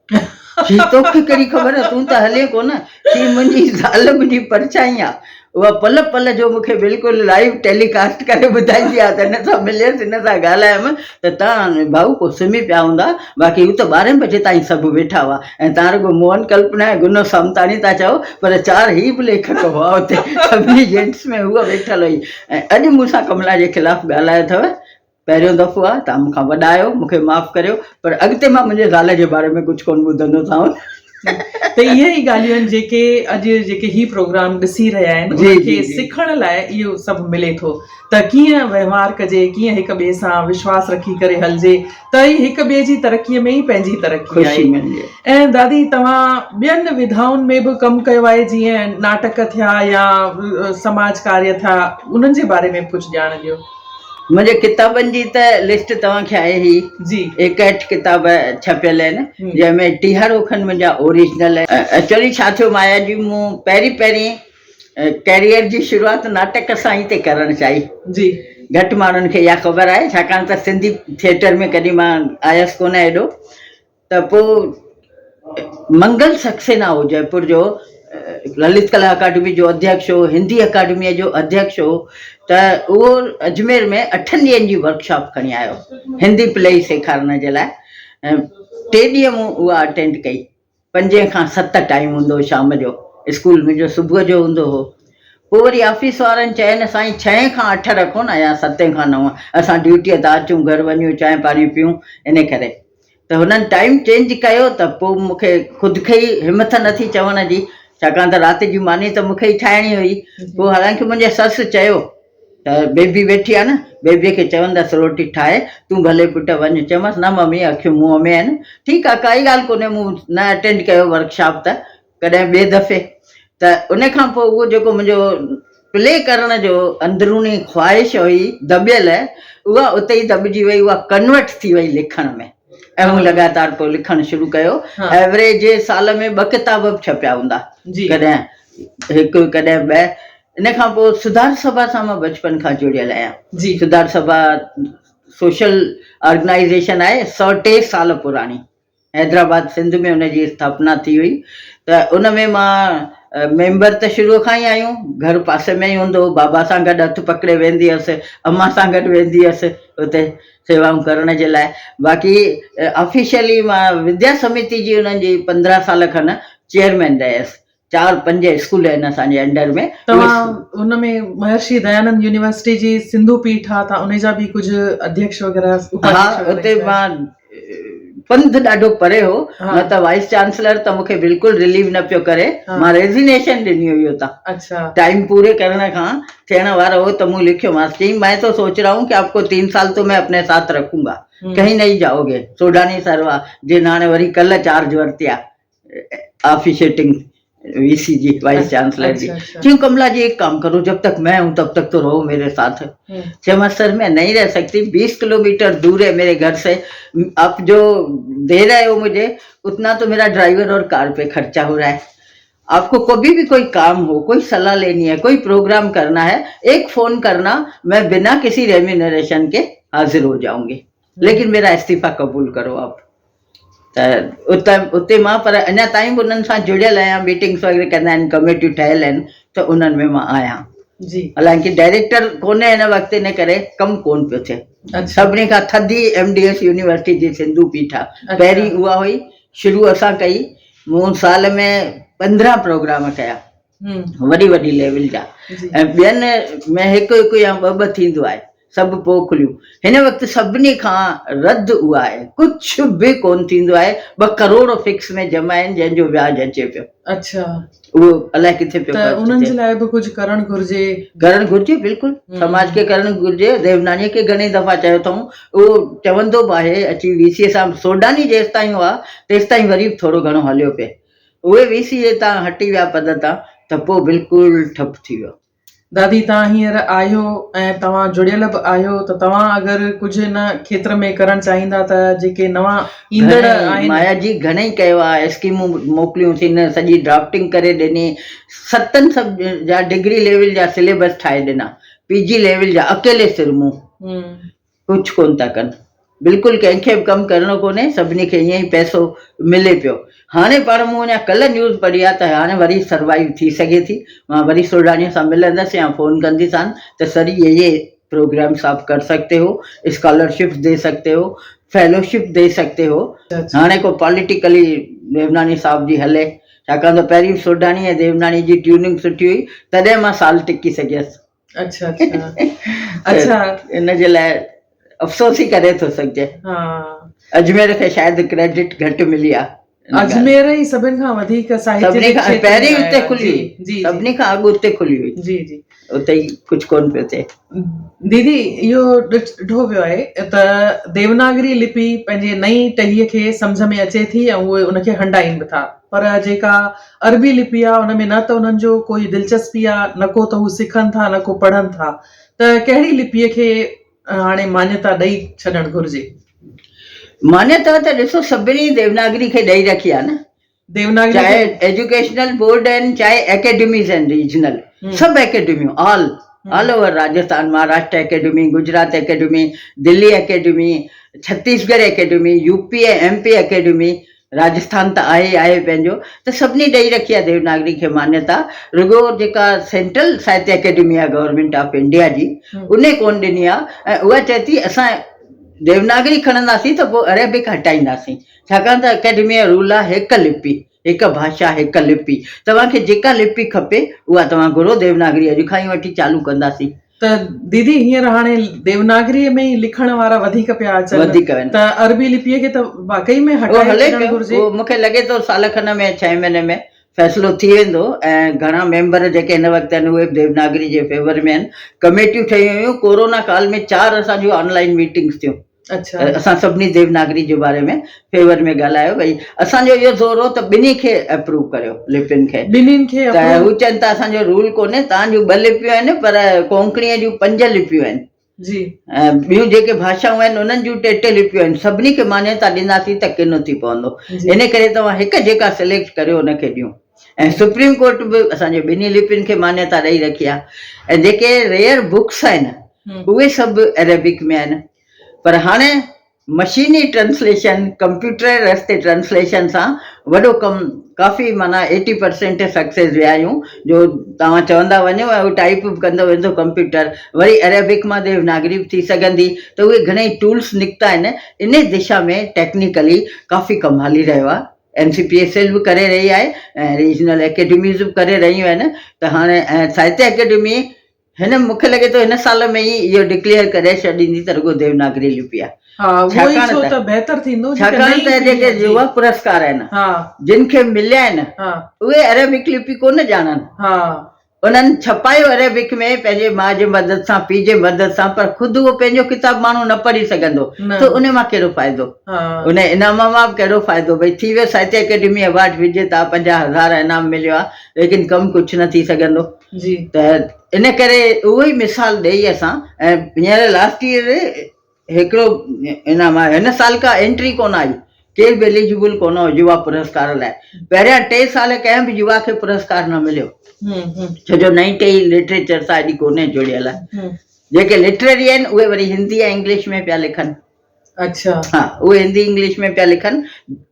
चई तोखे कहिड़ी ख़बर आहे, तूं त हले कोन। चई मुंहिंजी ज़ाल मुंहिंजी परछाई आहे, उहा पल पल जो मूंखे बिल्कुलु लाइव टेलीकास्ट करे ॿुधाईंदी आहे त हिन सां मिलियसि, हिन सां ॻाल्हायमि त तव्हां भाऊ पोइ सुम्ही पिया हूंदा, बाक़ी हू त 12 बजे ताईं सभु वेठा हुआ ऐं तव्हां रुॻो मोहन कल्पना ऐं गुनो सामताणी था चओ, पर 4 ई बि लेखक हुआ उते, सभिनी जेंट्स में हूअ वेठल हुई। ऐं अॼु मूंसां कमला जे ख़िलाफ़ु ॻाल्हायो अथव पहिरियों दफ़ो आहे, तव्हां मूंखां वॾा आहियो, मूंखे माफ़ु करियो, पर अॻिते मां मुंहिंजे ज़ाल जे बारे में कुझु कोन ॿुधंदोसांव। त इहे ई ॻाल्हियूं आहिनि जेके अॼु जेके ही प्रोग्राम ॾिसी रहिया आहिनि जी, उन्हनि जी, खे जी। सिखण लाइ इहो सभु मिले थो त कीअं वहिंवार कजे, कीअं हिक ॿिए सां विश्वास रखी करे हलिजे, त ई हिक ॿिए जी तरक़ीअ में ई पंहिंजी तरक़ी आहे। ख़ुशी मिलंदी ऐं दादी तव्हां ॿियनि विधाउनि में बि कमु कयो आहे, जीअं नाटक थिया या समाज कार्य थिया, उन्हनि जे बारे में कुझु ॼाण ॾियो। मुंहिंजे किताबनि जी त लिस्ट तव्हांखे आहे ई जी। 61 किताब छपियल आहिनि, जंहिंमें 30 खनि मुंहिंजा ओरिजिनल आहिनि। एक्चुअली छा थियो माया जी, मूं पहिरीं कैरियर जी शुरूआत नाटक सां ई करणु चाही। जी। घटि माण्हुनि खे इहा ख़बर आहे, छाकाणि त सिंधी थिएटर में कॾहिं मां आयसि कोन एॾो। त पोइ मंगल सक्सेना हो जयपुर जो, ललित कला अकादमी जो अध्यक्ष हो, हिंदी अकादमीअ जो अध्यक्ष हो, त उहो अजमेर में 8 ॾींहंनि जी वर्कशॉप खणी आयो हिंदी प्ले सेखारण जे लाइ। 3 ॾींहं मूं उहा अटेंड कई। 5 खां 7 टाइम हूंदो शाम जो, स्कूल मुंहिंजो सुबुह जो हूंदो हो। पोइ वरी ऑफिस वारनि चयनि साईं 6 खां 8 रखो न, या 7 खां 9, असां ड्यूटीअ था अचूं, घर वञूं, चांहि पाणी पियूं, इन करे त हुननि टाइम चेंज कयो। त पोइ मूंखे ख़ुदि खे ई हिमत न थी चवण जी, छाकाणि त राति जी मानी त मूंखे ई ठाहिणी हुई। पोइ हालांकि मुंहिंजे ससु चयो त बेबी वेठी आहे न, बेबीअ खे चवंदसि रोटी ठाहे, तूं भले पुटु वञु। चयोमांसि न मम्मी, अखियूं मुंहं में आहिनि। ठीकु आहे, काई ॻाल्हि कोन्हे, मूं न अटेंड कयो वर्कशॉप त कॾहिं ॿिए दफ़े। त उन खां पोइ उहो जेको मुंहिंजो प्ले करण जो अंदरूनी ख्वाहिश हुई दॿियल, उहा उते ई दॿिजी वई, उहा कन्वर्ट थी वई लिखण में। ऐं मूं लगातार पोइ लिखणु शुरू कयो। एवरेज साल में 2 किताब छपिया हूंदा, कॾहिं 1 कॾहिं 2। इन खां पोइ सुधार सभा सां मां बचपन खां जुड़ियल आहियां। सुधार सभा सोशल ऑर्गेनाइजेशन आहे, 103 साल पुराणी, हैदराबाद सिंध में उनजी स्थापना थी हुई। त उन में मां मेंबर त शुरूअ खां ई आहियूं, घर पासे में ई हूंदो, बाबा सां गॾु हथु पकिड़े वेंदी हुअसि, अम्मा सां गॾु वेंदी हुअसि उते सेवाऊं करण जे लाइ। बाक़ी ऑफिशियली मां विद्या समिति जी उन्हनि जी 15 साल खनि चेयरमैन रहियसि। 4-5 स्कूल आहिनि असांजे अंडर में। तव्हां उन में महर्षि दयानंद यूनिवर्सिटी जी सिंधु पीठ आहे, तव्हां उन जा बि कुझु अध्यक्ष वग़ैरह? हा, उते मां पंध ॾाढो परे हो, न त वाइस चांसलर त मूंखे बिल्कुलु रिलीव न पियो करे। मां रेज़िग्नेशन ॾिनी हुई उतां। अच्छा। टाइम पूरे करण खां थियण वारो हो त मूं लिखियो मांसि, चई मैं तो सोच रहा हूँ कि आपको 3 साल तो मैं अपने साथ रखूंगा, कहीं नहीं जाओगे। सोडानी सरवा जिन हाणे वरी कल्ह चार्ज वरिती आहे ऑफिशिएटिंग वीसी जी, वाइस चांसलर जी। क्यों कमला जी, एक काम करो, जब तक मैं हूँ तब तक तो रहो मेरे साथ। चमा सर मैं नहीं रह सकती, 20 किलोमीटर दूर है मेरे घर से, आप जो दे रहे हो मुझे उतना तो मेरा ड्राइवर और कार पे खर्चा हो रहा है। आपको कभी भी कोई काम हो, कोई सलाह लेनी है, कोई प्रोग्राम करना है, एक फोन करना, मैं बिना किसी रेम्यूनरेशन के हाजिर हो जाऊंगी, लेकिन मेरा इस्तीफा कबूल करो आप। त उते मां पर अञा ताईं बि उन्हनि सां जुड़ियल आहियां, मीटिंग्स वग़ैरह कंदा आहिनि, कमेटियूं ठहियल आहिनि, त उन्हनि में मां आहियां। जी। हालांकि डायरेक्टर कोन्हे हिन वक़्तु, इन करे कमु कोन पियो थिए। सभिनी खां थधी MDS यूनिवर्सिटी जी सिंधु पीठ आहे, पहिरीं उहा हुई, शुरू असां कई। मूं साल में 15 प्रोग्राम कया, वॾी लेवल जा, ऐं ॿियनि में हिकु या ॿ थींदो आहे, सभु पोखलियूं। हिन वक़्तु सभिनी खां रद्द उहा आहे, कुझु बि कोन थींदो आहे। 2 करोड़ फिक्स में जमा आहिनि, जंहिंजो व्याज अचे पियो। अच्छा। उहो अलाए किथे पियो पहुचे। उन्हनि जे लाइ बि कुझु करणु घुर्जे, बिल्कुलु समाज खे करणु घुर्जे। देवनानीअ खे घणी दफ़ा चयो अथऊं, उहो चवंदो बि आहे अची VC सां। सोडानी जेसि ताईं हुआ तेसि ताईं वरी थोरो घणो हलियो पिए, उहे VC तां हटी विया पद तां, त पोइ बिल्कुलु ठप थी वियो। दादी, तव्हां हींअर आहियो ऐं तव्हां जुड़ियल बि आहियो, त तव्हां अगरि कुझु हिन खेत्र में करणु चाहींदा त जेके नवां ईंदड़ आहिनि? माया जी घणेई कयो आहे, स्कीमूं मोकिलियूं, न सॼी ड्राफ्टिंग करे ॾिनी, 7 सब जा डिग्री लेवल जा सिलेबस ठाहे ॾिना, PG लेवल जा अकेले सिर मूं। कुझु कोन था कनि, बिल्कुलु कंहिंखे बि कमु करिणो कोन्हे, सभिनी खे ईअं ई पैसो मिले पियो। हाणे पाण मूं अञा कल्ह न्यूज़ पढ़ी आहे त हाणे वरी सर्वाइव थी सघे थी। मां वरी सोडानीअ सां मिलंदसि या फ़ोन कंदीसान त सर ये प्रोग्राम्स आप कर सकते हो, स्कॉलरशिप दे सकते हो, फेलोशिप दे सकते हो। हाणे को पॉलिटिकली देवनानी साहब जी हले, छाकाणि त पहिरीं सोडानी ऐं देवनानी जी ट्यूनिंग सुठी हुई, तॾहिं मां साल टिकी सघियसि। अच्छा। इन जे लाइ अफ़सोस ई करे थो सघिजे। हा अजमेर खे शायदि क्रेडिट घटि मिली आहे। अजमेर ई सभिनि खां वधीक साहित्य सभिनी जे खां क्षेत्र पहिरीं में उते आया। खुली जी हुई, जी सभिनी खां अॻु उते खुली हुई, जी जी उते ई कुझु कोन पियो थिए। दीदी इहो ॾिठो वियो आहे त देवनागरी लिपि पंहिंजे नई टहीअ खे सम्झ में अचे थी ऐं उहे उनखे हंडाइनि बि था, पर जेका अरबी लिपि आहे उन में न त उन्हनि जो कोई दिलचस्पी आहे, न को त हू सिखनि था, न को पढ़नि था, त कहिड़ी लिपीअ खे हाणे मान्यता ॾेई छॾणु घुरिजे? मान्यता त ॾिसो सभिनी देवनागरी खे ॾेई रखी आहे न, देवनागरी चाहे एजुकेशनल बोर्ड आहिनि, चाहे एकेडमीज़ आहिनि रीजनल, सभु एकेडमियूं all over Rajasthan, Maharashtra academy, Gujarat academy, Delhi academy, Chhattisgarh academy, UP ऐं एमपी एकेडमी, राजस्थान त आहे पंहिंजो, त सभिनी ॾेई रखी आहे देवनागरी खे मान्यता। रुगो जेका सेंट्रल साहित्य अकेडमी आहे गवर्नमेंट ऑफ इंडिया जी, उन कोन ॾिनी आहे, ऐं उहा चए थी असां देवनागरी खणंदासीं त पोइ अरेबिक हटाईंदासीं, छाकाणि त अकेडमी जो रूल आहे हिकु लिपि, हिकु भाषा, हिकु लिपि, तव्हांखे जेका लिपि खपे उहा तव्हां घुरो, देवनागरी अॼु खां ई वठी चालू कंदासीं। त दीदी हींअर हाणे देवनागरीअ में ई लिखण वारा वधीक पिया अचनि, वधीक आहिनि, त अरबी लिपीअ खे त वाकई में उहो हले हटाए घुरिजे। पियो, मूंखे लॻे थो साल खन में 6 महीने में फ़ैसिलो थी वेंदो, ऐं घणा मेंबर जेके हिन वक़्तु आहिनि उहे देवनागरी जे फेवर में आहिनि। कमेटियूं ठहियूं हुयूं, कोरोना काल में 4 असांजूं ऑनलाइन मीटिंग्स थियूं, अच्छा असां सभिनी देवनागरी जे बारे में फेवर में ॻाल्हायो, भई असांजो इहो ज़ोर हो त ॿिन्ही खे अप्रूव करियो, लिपियुनि खे, ॿिन्हिनि खे त हू चवनि था असांजो रूल कोन्हे, तव्हांजूं 2 लिपियूं आहिनि पर कोंकणीअ जूं 5 लिपियूं आहिनि, जी, ऐं ॿियूं जेके भाषाऊं आहिनि उन्हनि जूं 2 लिपियूं आहिनि, सभिनी खे मान्यता ॾींदासीं त किनो थी पवंदो, इन करे तव्हां हिकु जेका सिलेक्ट करियो उनखे ॾियूं। ऐं सुप्रीम कोर्ट बि असांजे ॿिन्ही लिपियुनि खे मान्यता ॾेई रखी आहे, ऐं जेके रेयर बुक्स आहिनि उहे सभु अरेबिक में आहिनि, पर हाणे मशीनी ट्रांसलेशन, कंप्यूटर रस्ते ट्रांसलेशन सां वॾो कमु काफ़ी माना 80% सक्सेस विया आहियूं, जो तव्हां चवंदा वञो ऐं उहो टाइप बि कंदो वेंदो कंप्यूटर, वरी अरेबिक मां देवनागरी बि थी सघंदी, त उहे घणेई टूल्स निकिता आहिनि, इन दिशा में टेक्निकली काफ़ी कमु हली रहियो आहे। NCPSL बि करे रही आहे ऐं रीजनल एकेडमीज़ बि करे रहियूं आहिनि, त हाणे ऐं साहित्य अकेडमी हिन मूंखे लॻे थो हिन साल में ई इहो डिक्लेयर करे छॾींदी त रुगो देवनागरी लिपि आहे, छाकाणि त जेके युवा पुरस्कार आहिनि जिन खे मिलिया आहिनि उहे अरेबिक लिपि कोन ॼाणनि, उन्हनि छपायो अरेबिक में पंहिंजे माउ जे मदद सां, पीउ जे मदद सां, पर ख़ुदि उहो पंहिंजो किताब माण्हू न पढ़ी सघंदो, त उन मां कहिड़ो फ़ाइदो, उन इनाम मां बि कहिड़ो फ़ाइदो, भई थी वियो साहित्य अकेडमी अवार्ड विजेता, 50,000 इनाम मिलियो आहे, लेकिन कमु कुझु न थी सघंदो, त इन करे उहो ई मिसाल ॾेई असां, ऐं हींअर लास्ट ईयर हिकिड़ो इनाम आहे, हिन साल का एंट्री कोन आई, केर बि एलिजिबल कोन हो युवा पुरस्कार लाइ, पहिरियां 3 साल कंहिं बि युवा खे पुरस्कार न मिलियो, छो जो नई टही लिटरेचर सां एॾी कोन्हे जुड़ियल, जेके लिटरेरी आहिनि उहे वरी हिंदी ऐं इंग्लिश में पिया लिखनि, अच्छा हा उहे हिंदी इंग्लिश में पिया लिखनि,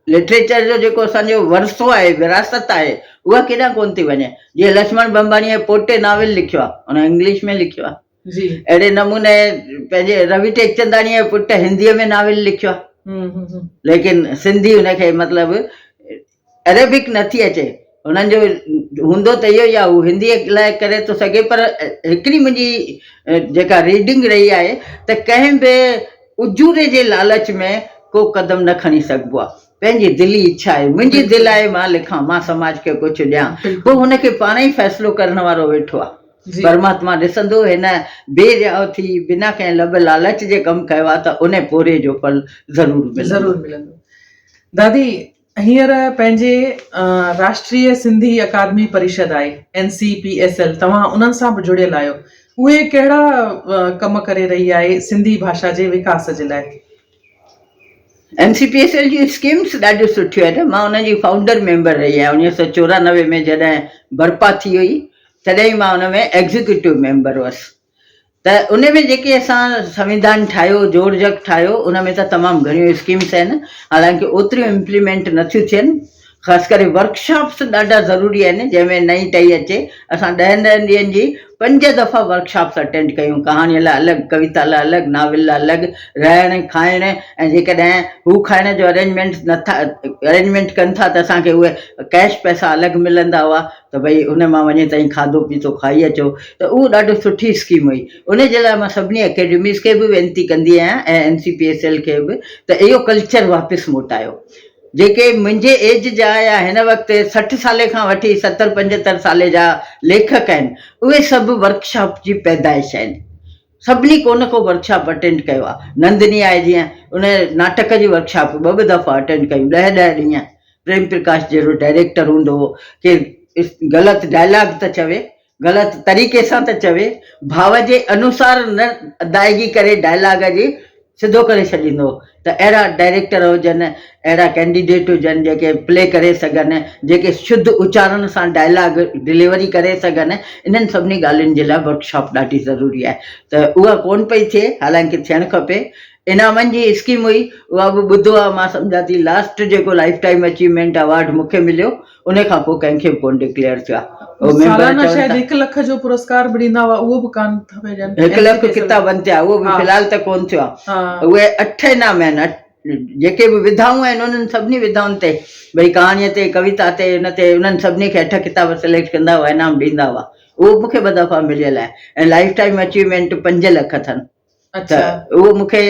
लिटरेचर जो जेको असांजो वरसो आहे, विरासत आहे, उहा केॾां कोन थी वञे, जीअं लक्ष्मण बंबाणीअ पोटे नाविल लिखियो आहे, उन इंग्लिश में लिखियो आहे, अहिड़े नमूने पंहिंजे रवि टेकचंदाणीअ जो पुटु हिंदीअ में नाविल लिखियो आहे, लेकिन सिंधी हुनखे मतिलबु अरेबिक नथी अचे, हुननि जो हूंदो त इहो ई आहे, हू हिंदीअ लाइ करे थो सघे, पर हिकिड़ी मुंहिंजी जेका रीडिंग रही आहे त कंहिं बि उजूरे जे लालच में को क़दम न खणी सघिबो आहे, पंहिंजी दिली इच्छा आहे, मुंहिंजी दिलि आहे मां लिखां, मां समाज खे कुझु ॾियां, पोइ हुनखे पाण ई फ़ैसिलो करण वारो वेठो आहे, परमात्मा ॾिसंदो, हिन बेरियाओ थी बिना कंहिं लब लालच जे कमु कयो आहे त उन पोरे जो फल ज़रूरु मिलंदो। दादी हींअर पंहिंजे राष्ट्रीय सिंधी अकादमी परिषद आहे NCPSL, तव्हां उन्हनि सां बि जुड़ियल आहियो, उहे कहिड़ा कम करे रही आहे सिंधी भाषा जे विकास जे लाइ? NCPSL जी स्कीम्स ॾाढियूं सुठियूं आहिनि, मां उनजी फाउंडर मेंबर रही आहियां, 1994 में जॾहिं बर्पा थी हुई तॾहिं मां उन में एग्ज़ीक्यूटिव मेंबर हुअसि, त उन में जेके असां संविधान ठाहियो, जोड़ जग ठाहियो, उन में त तमामु घणियूं स्कीम्स आहिनि, हालांकि ओतिरियूं इम्प्लीमेंट नथियूं थियनि, ख़ासि करे वर्कशॉप्स ॾाढा ज़रूरी आहिनि, जंहिंमें नई टई अचे। असां 10 ॾींहंनि जी 5 दफ़ा वर्कशॉप्स अटेंड कयूं, कहाणीअ लाइ अलॻि, कविता लाइ अलॻि, नाविल लाइ अलॻि, रहण खाइण, ऐं जेकॾहिं हू खाइण जो अरेंजमेंट कनि था त असांखे उहे कैश पैसा अलॻि मिलंदा हुआ, त भई उन मां वञे ताईं खाधो पीतो खाई अचो। त उहो ॾाढो सुठी स्कीम हुई। उन जे लाइ मां सभिनी अकेडमीज़ खे बि वेनिती कंदी आहियां ऐं NCPSL खे बि, त इहो कल्चर वापसि मोटायो। जेके मुंहिंजे एज जा या हिन वक़्तु 60 साले खां वठी 70-75 साले जा लेखक आहिनि, उहे सभु वर्कशॉप जी पैदाइश आहिनि। सभिनी को न को वर्कशॉप अटेंड कयो आहे। नंदिनी आहे जीअं, उन नाटक जी वर्कशॉप 2 दफ़ा अटेंड कयूं, 10-10 ॾींहं। प्रेम प्रकाश जहिड़ो डायरेक्टर हूंदो हो, के ग़लति डायलॉग त चवे, ग़लति तरीक़े सां त चवे, भाव जे अनुसार न अदायगी करे डायलॉग जी सिधो करे छॾींदो। त अहिड़ा डायरेक्टर हुजनि, अहिड़ा कैंडिडेट हुजनि जेके प्ले करे सघनि, जेके शुद्ध उच्चारण सां डायलॉग डिलीवरी करे सघनि। इन्हनि सभिनी ॻाल्हियुनि जे लाइ वर्कशॉप ॾाढी ज़रूरी आहे। त उहा कोन पई थिए, हालांकि थियणु खपे। इनामनि जी स्कीम हुई, उहा बि ॿुधो आहे। मां सम्झां थी लास्ट जेको लाइफ टाइम अचीवमेंट अवार्ड मूंखे मिलियो, उन खां पोइ कंहिंखे बि कोन डिक्लेयर थियो आहे। सालाना शायद 1 लख जो पुरस्कार बि ॾींदा हुआ, उहो बि कान था भेजनि। 1 लख किताबनि थिया, उहो बि फ़िलहाल त कोन थियो आहे। उहे 8 इनाम आहिनि, जेके बि विधाऊं आहिनि उन्हनि सभिनी विधाउनि ते, भई कहाणीअ ते, कविता ते, हिन ते, उन्हनि सभिनी खे 8 किताब सिलेक्ट कंदा हुआ, इनाम ॾींदा हुआ। उहो मूंखे 2 दफ़ा मिलियल आहे। ऐं लाइफ टाइम अचीवमेंट 5 लख अथनि। त उहो मूंखे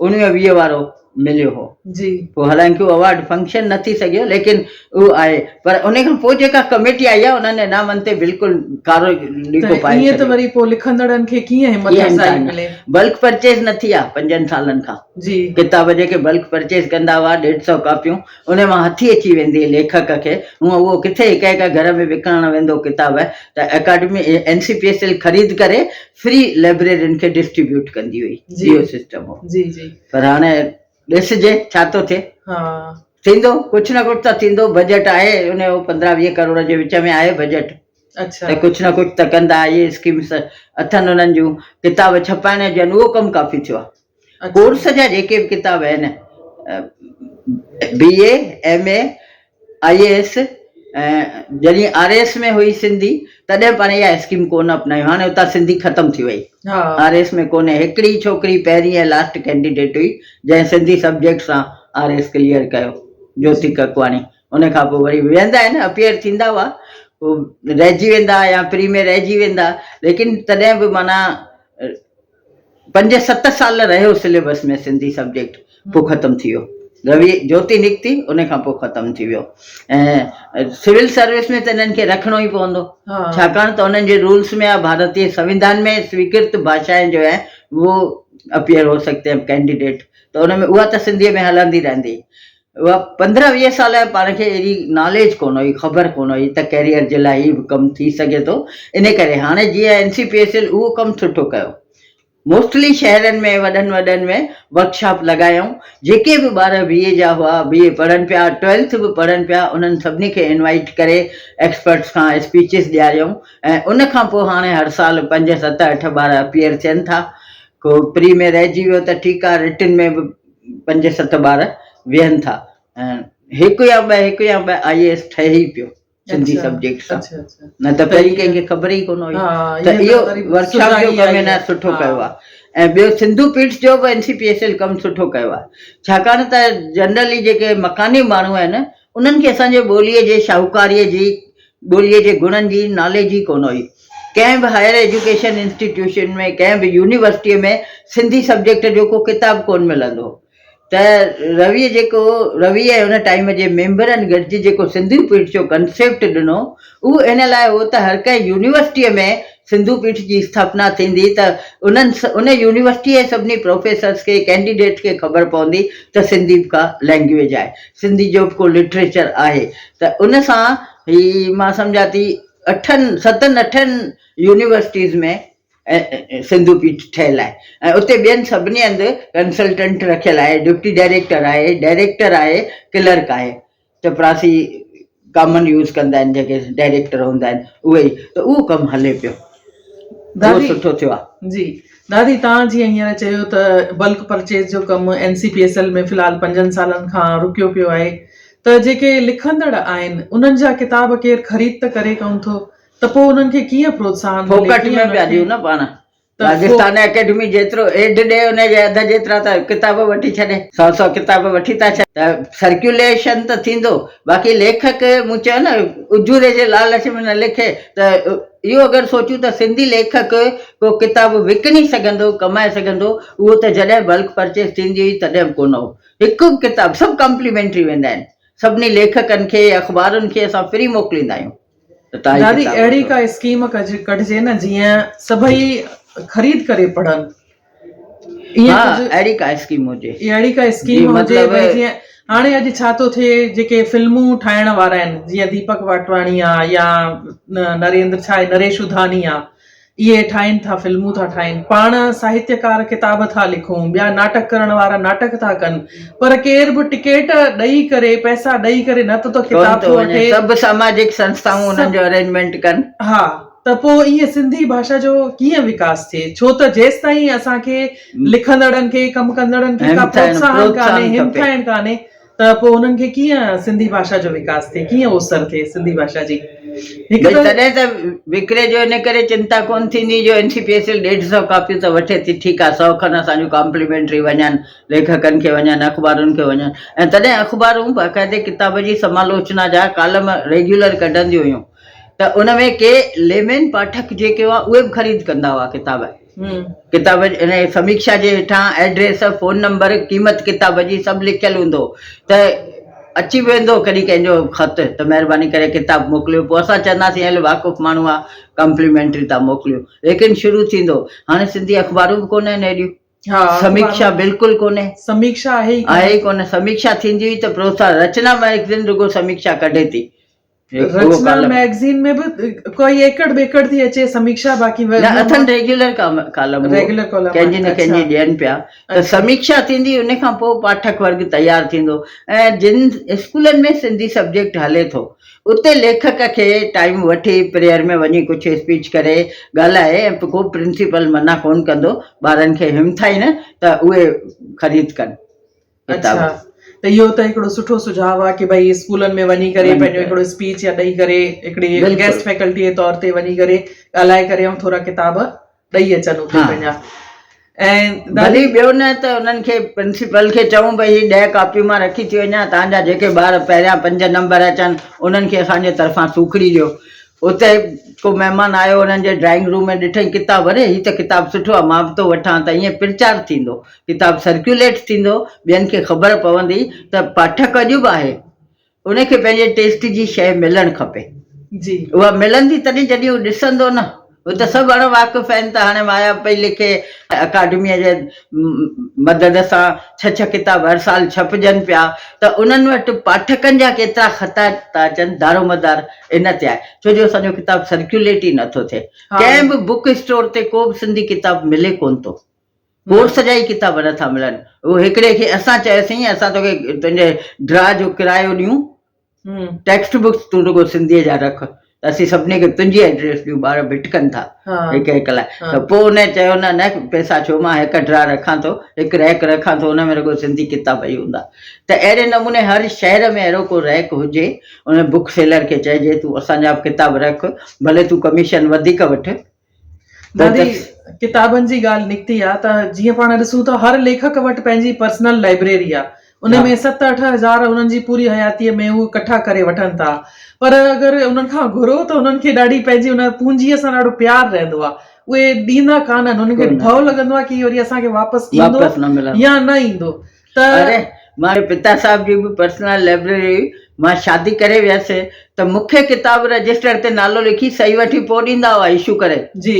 19-20 वारो मिलियो हो जी। पोइ हालांकि उहो अवार्ड फंक्शन न थी सघियो, लेकिन उहो आहे। पर उन खां पोइ जेका कमेटी आई आहे, उन्हनि इनामनि ते बिल्कुलु कारो लीको पाए ईअं त वरी पोइ लिखंदड़नि खे कीअं हिम्मत अफ़ज़ाई मिले। बल्क परचेज न थी आहे 5 सालनि खां जी। किताब जेके बल्क परचेज कंदा हुआ 150 कापियूं, उन मां हथी अची वेंदी लेखक खे। हूअं उहो किथे हिक घर में विकिणण वेंदो किताब, त अकाडमी NCPSL ख़रीद करे फ्री लाइब्रेरियुनि खे डिस्ट्रीब्यूट कंदी हुई। इहो सिस्टम हो जी जी। पर हाणे ॾिसजे छा थो थिए। थींदो कुझु न कुझु त थींदो। बजट आहे, उन 15-20 करोड़ जे विच में आहे बजट। त कुझु न कुझु त कंदा। इहे स्कीम्स अथनि उन्हनि जूं। किताब छपाइण जनि, उहो कमु काफ़ी थियो आहे। कोर्स जा जेके बि किताब आहिनि, BA MA IAS, ऐं जॾहिं RS में हुई सिंधी, तॾहिं पाण इहा स्कीम कोन अपनायूं। हाणे उतां सिंधी ख़तमु थी वई। RS में कोन्हे। हिकिड़ी छोकिरी पहिरीं ऐं लास्ट कैंडिडेट हुई, जंहिं सिंधी सब्जेक्ट सां RS क्लियर कयो, ज्योति ककवाणी। उन खां पोइ वरी वेंदा आहिनि, अपियर थींदा हुआ, पोइ रहिजी वेंदा या प्री में रहिजी वेंदा। लेकिन तॾहिं बि माना 5-7 साल रहियो सिलेबस में सिंधी सब्जेक्ट, पोइ ख़तमु थी वियो। रवि ज्योति निकिती, उन खां पोइ ख़तमु थी वियो। ऐं सिविल सर्विस में त इन्हनि खे रखिणो ई पवंदो, छाकाणि त उन्हनि जे रूल्स में आहे, भारतीय संविधान में स्वीकृत भाषाएं जो है वो अपियर हो सकते हैं कैंडिडेट। त उन में उहा त सिंधीअ में हलंदी रहंदी। उहा 15-20 साल पाण खे एॾी नॉलेज कोन हुई, ख़बर कोन हुई त कैरियर जे लाइ ही बि कमु थी सघे थो। इन करे हाणे जीअं NCPSL उहो कमु सुठो कयो। मोस्टली शहरनि में वॾनि में वर्कशॉप लॻायूं। जेके बि ॿार BA जा हुआ, BA पढ़नि पिया, 12th बि पढ़नि पिया, उन्हनि सभिनी खे इनवाइट करे एक्सपर्ट्स खां स्पीचिस ॾियारियूं। ऐं उन खां पोइ हाणे हर साल 5, 7, 8 ॿार अपियर थियनि था। को प्री में रहिजी वियो त ठीकु आहे, रिटन में बि 5, 7 ॿार विहनि था। ऐं 1 या 2 IAS ठहे ई पियो सिंधी सब्जेक्ट सां। न त पहिरीं कंहिंखे ख़बर ई कोन हुई। त इहो वर्कशॉप जो कमु हिन सुठो कयो आहे। ऐं ॿियो सिंधु पीठ जो बि NCPSL कमु सुठो कयो आहे। छाकाणि त जनरली जेके मकानी माण्हू आहिनि, उन्हनि खे असांजे ॿोलीअ जे शाहूकारीअ जी, ॿोलीअ जे गुणनि जी नॉलेज ई कोन हुई। कंहिं बि हायर एजुकेशन इंस्टीट्यूशन में, कंहिं बि यूनिवर्सिटीअ में सिंधी सब्जेक्ट जो को किताब कोन मिलंदो। त रवि ऐं हुन टाइम जे मेंबरनि गॾिजी जेको सिंधु पीठ जो कंसेप्ट ॾिनो, उहो इन लाइ हो त हर कंहिं यूनिवर्सिटीअ में सिंधु पीठ जी स्थापना थींदी त उन यूनिवर्सिटीअ जे सभिनी प्रोफेसर्स खे, कैंडिडेट खे ख़बर पवंदी त सिंधी बि का लैंग्वेज आहे, सिंधी जो बि को लिटरेचर आहे। त उन सां ही मां सम्झां थी 7-8 यूनिवर्सिटीज़ में सिंधु पीठ ठहियल आहे। ऐं उते ॿियनि सभिनी हंधि कंसल्टेंट रखियल आहे, डिप्टी डायरेक्टर आहे, डायरेक्टर आहे, क्लर्क आहे। चपरासी कॉमन यूज़ कंदा आहिनि जेके डायरेक्टर हूंदा आहिनि उहे ई। त उहो कमु हले पियो, उहो सुठो थियो आहे जी। दादी, तव्हां जीअं हींअर चयो त बल्क परचेज जो कमु NCPSL में फ़िलहाल 5 सालनि खां रुकियो पियो आहे, त जेके लिखंदड़ आहिनि उन्हनि जा किताब केरु ख़रीद त करे कोन थो, त पोइ उन्हनि खे कीअं प्रोत्साहन मिले, फोकट कीअं में पिया उन्हनि खे- ॾियूं न पाण। त राजस्थान एकेडमी जेतिरो एड ॾे उनजे अध जेतिरा त किताब वठी छॾे, 100 किताब वठी था छॾनि, त सर्कुलेशन त थींदो। बाक़ी लेखक मूं चयो न उजूरे जे लालच में न लिखे, त इहो अगरि सोचूं त सिंधी लेखक को किताब विकिणी सघंदो, कमाए सघंदो, उहो त जॾहिं बल्क परचेस थींदी हुई तॾहिं बि कोन हो। हिकु किताब सभु कॉम्प्लीमेंट्री वेंदा आहिनि, सभिनी लेखकनि खे अख़बारुनि खे असां फ्री मोकिलींदा आहियूं। त तव्हां दादी अहिड़ी का स्कीम कढिजे न जीअं सभई ख़रीद करे पढ़नि, ईअं कुझु अहिड़ी का स्कीम हुजे, अहिड़ी का स्कीम हुजे भई जीअं हाणे अॼु छा थो थिए, जेके फिल्मूं ठाहिण वारा आहिनि जीअं दीपक वाटवाणी आहे या नरेंद्र छा आहे नरेश उधानी आहे, इहे ठाहिनि था, फिल्मूं था ठाहिनि, पाण साहित्यकार किताब था लिखूं, ॿिया नाटक करण वारा नाटक था कनि, पर केर बि टिकेट ॾेई करे पैसा ॾेई करे न त किताब थो वठे। सभु सामाजिक संस्थाऊं उन्हनि जो अरेंजमेंट कनि। हा, त पोइ इहे सिंधी भाषा जो कीअं विकास थिए, छो त जेसि ताईं असांखे लिखंदड़नि खे, कमु कंदड़नि खे का प्रोत्साहन कान्हे, हिमथाइण कान्हे, त पोइ उन्हनि खे कीअं सिंधी भाषा जो विकास थिए, कीअं ओसर थिए सिंधी भाषा जी। तॾहिं त विकिरे जो इन करे चिंता कोन थींदी जो NCPSL 150 कापियूं त वठे थी, ठीकु आहे, 100 खनि असांजूं कॉम्प्लीमेंट्री वञनि, लेखकनि खे वञनि, अख़बारुनि खे वञनि, ऐं तॾहिं अख़बारूं बाक़ाइदे किताब जी समालोचना जा कालम रेग्युलर कढंदियूं हुयूं, त उन में के लेमेन पाठक जेके हुआ उहे बि ख़रीद कंदा हुआ किताब। किताब इन समीक्षा जे हेठां एड्रेस, फोन नंबर, क़ीमत किताब जी सभु लिखियलु हूंदो, त अची वेंदो कॾहिं कंहिंजो ख़त, त महिरबानी करे किताब मोकिलियो, पोइ असां चवंदासीं हल वाक़ुफ़ु माण्हू आहे, कॉम्प्लीमेंट्री था मोकिलियो। लेकिन शुरू थींदो, हाणे सिंधी अख़बारूं बि कोन आहिनि हेॾियूं, समीक्षा बिल्कुलु कोन्हे, समीक्षा आहे ई कोन। समीक्षा थींदी हुई त प्रोत्साहन, रचना मैगज़ीन रुगो समीक्षा कढे थी, रचना मैगज़ीन में भी कोई एकड़ बेकड़ थी अचे समीक्षा, बाकी अथनि रेग्युलर कालम, रेग्युलर कॉलम कंहिंजी न कंहिंजी ॾियनि पिया, त समीक्षा थींदी, उन खां पोइ पाठक वर्ग तयारु थींदो। ऐं जिन स्कूलनि में सिंधी सब्जेक्ट हले थो उते लेखक खे टाइम वठी प्रेयर में वञी कुझु स्पीच करे ॻाल्हाए, ऐं को प्रिंसिपल मना कोन कंदो, ॿारनि खे हिमथाइनि त उहे ख़रीद कनि किताब। त इहो त हिकिड़ो सुठो सुझाव आहे कि भई स्कूलनि में वञी करे पंहिंजो हिकिड़ो स्पीच या ॾेई करे, हिकिड़ी गेस्ट फैकल्टी जे तौर ते वञी करे ॻाल्हाए करे ऐं थोरा किताब ॾेई अचनि उते पंहिंजा। ऐं दादी ॿियो न त उन्हनि खे प्रिंसिपल खे चऊं भई 10 कापियूं मां रखी थी वञा, तव्हांजा जेके ॿार पहिरियां 5 नंबर अचनि उन्हनि खे असांजे तरफ़ां सूखड़ी ॾियो। उते को महिमान आयो, उन्हनि जे ड्राइंग रूम में ॾिठई किताब, अरे हीअ त किताब सुठो आहे, मां बि थो वठां, त ईअं प्रचार थींदो, किताब सर्कुलेट थींदो, ॿियनि खे ख़बर पवंदी त पाठक अॼु बि आहे, उनखे पंहिंजे टेस्ट जी शइ मिलणु खपे जी, उहा मिलंदी तॾहिं जॾहिं उहो ॾिसंदो न, उहो त सभु अण वाक़ुफ़ आहिनि। त हाणे माया पई लिखे, अकाडमीअ जे मदद सां 6 किताब हर साल छपजनि पिया, त उन्हनि वटि पाठकनि जा केतिरा ख़त था अचनि, दारोमदार इन ते आहे, छो जो असांजो किताब सर्कुलेट ई नथो थिए। कंहिं बि बुक स्टोर ते को बि सिंधी किताब मिले कोन थो, कोर्स जा ई किताब नथा मिलनि। उहो हिकिड़े खे असां चयोसीं असां तोखे तुंहिंजे ड्रा जो किरायो ॾियूं, टेक्स्ट बुक्स तूं रुगो सिंधीअ जा रख, त असीं सभिनी खे तुंहिंजी एड्रेस ॾियूं, ॿार भिटकनि था हिकु लाइ। त पोइ उन चयो न पैसा छो, मां हिकु ड्रा रखां थो, हिकु रैक रखां थो, हुन में रुगो सिंधी किताब ई हूंदा। त अहिड़े नमूने हर शहर में अहिड़ो को रैक हुजे, उन बुक सेलर खे चइजे तूं असांजा किताब रख, भले तूं कमीशन वधीक वठि। दादी किताबनि जी ॻाल्हि निकिती आहे त जीअं पाण ॾिसूं था हर लेखक वटि पंहिंजी पर्सनल लाइब्रेरी आहे, उनमें 7-8 हज़ार उन्हनि जी पूरी हयातीअ में उहे इकठा करे वठनि था, पर अगरि उन्हनि खां घुरो त उन्हनि खे ॾाढी पंहिंजी उन पूंजीअ सां ॾाढो प्यार रहंदो आहे, उहे ॾींदा कान्हनि, उन्हनि खे भउ लॻंदो आहे कि वरी असांखे वापसि ईंदो या न ईंदो। त मां पिता साहिब जी बि पर्सनल लाइब्रेरी, मां शादी करे वियसि त मूंखे किताब रजिस्टर ते नालो लिखी सही वठी पोइ ॾींदा हुआ इशू करे जी,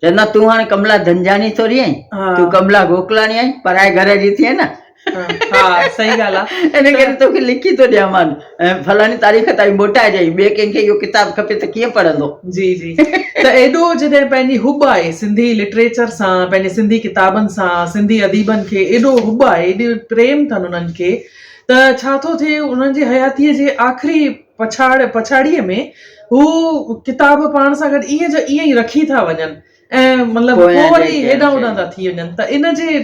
चवंदा तूं हाणे कमला धनजानी थोरी आहीं, तूं कमला गोकलाणी आहीं, पराए घर जी थिए न। हा सही ॻाल्हि आहे, इन करे तोखे लिखी थो ॾियां मां, ऐं फलाणी तारीख़ ताईं मोटाए जाई, ॿिए कंहिंखे इहो किताब खपे त कीअं पढ़ंदो। जी जी, त एॾो जॾहिं पंहिंजी हुब आहे सिंधी लिटरेचर सां, पंहिंजे सिंधी किताबनि सां, सिंधी अदीबनि खे एॾो हुब आहे, एॾो प्रेम अथनि उन्हनि खे, त छा थो थिए उन्हनि जी हयातीअ जे आख़िरी पछाड़ीअ में हू किताब पाण सां गॾु ईअं ई रखी था वञनि, ऐं मतिलबु पोइ वरी हेॾां होॾां था थी वञनि, त इन जे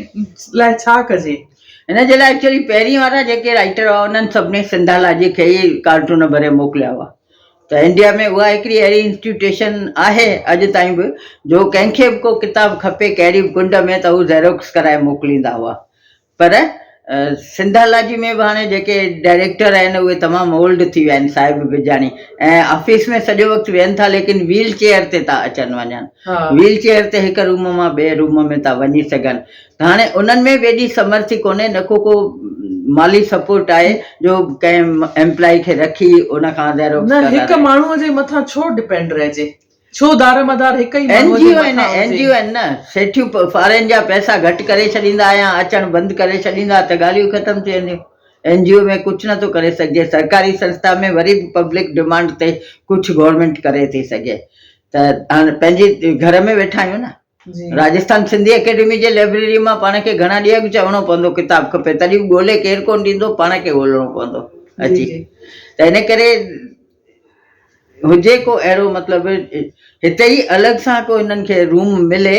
लाइ छा कजे? हिन जे लाइ एक्चुअली पहिरीं वारा जेके राइटर हुआ उन्हनि सभिनी सिंधालाजी खे ई कार्टून भरे मोकिलिया हुआ। त इंडिया में उहा हिकिड़ी अहिड़ी इंस्टीट्यूशन आहे अॼु ताईं बि जो कंहिंखे बि को किताबु खपे कहिड़ी बि कुंड में त हू ज़ेरोक्स कराए मोकिलींदा हुआ। पर सिंधालाजी में बि हाणे जेके डायरेक्टर आहिनि उहे तमामु ओल्ड थी विया आहिनि, साहिब बिजाणी, ऐं ऑफिस में सॼो वक़्तु वेहनि था लेकिन व्हील चेयर ते था अचनि वञनि। व्हील चेयर ते हिकु रूम मां ॿिए रूम में था वञी सघनि। त हाणे उन्हनि में बि एॾी समर्थी कोन्हे, न को माली सपोर्ट आहे जो कंहिं एम्प्लॉय खे रखी उन खां हिकु माण्हूअ जे मथां छो डिपेंड रहिजे, छो दारोमदार हिकु ई एनजीओ आहिनि न। सेठियूं फॉरेन जा पैसा घटि करे छॾींदा या अचणु बंदि करे छॾींदा त ॻाल्हियूं ख़तमु थी वेंदियूं। एनजीओ में कुझु नथो करे सघिजे, सरकारी संस्था में वरी बि पब्लिक डिमांड ते कुझु गवर्नमेंट करे थी सघे। त हाणे पंहिंजे घर में वेठा आहियूं न, राजस्थान सिंधी एकेडमी जे लाइब्रेरी मां पाण खे घणा ॾींहं बि चवणो पवंदो किताबु खपे, तॾहिं बि ॻोल्हे केरु कोन ॾींदो, पाण खे ॻोल्हणो पवंदो अची। त इन करे हुजे को अहिड़ो मतिलबु हिते ई अलॻि सां को हिननि खे रूम मिले,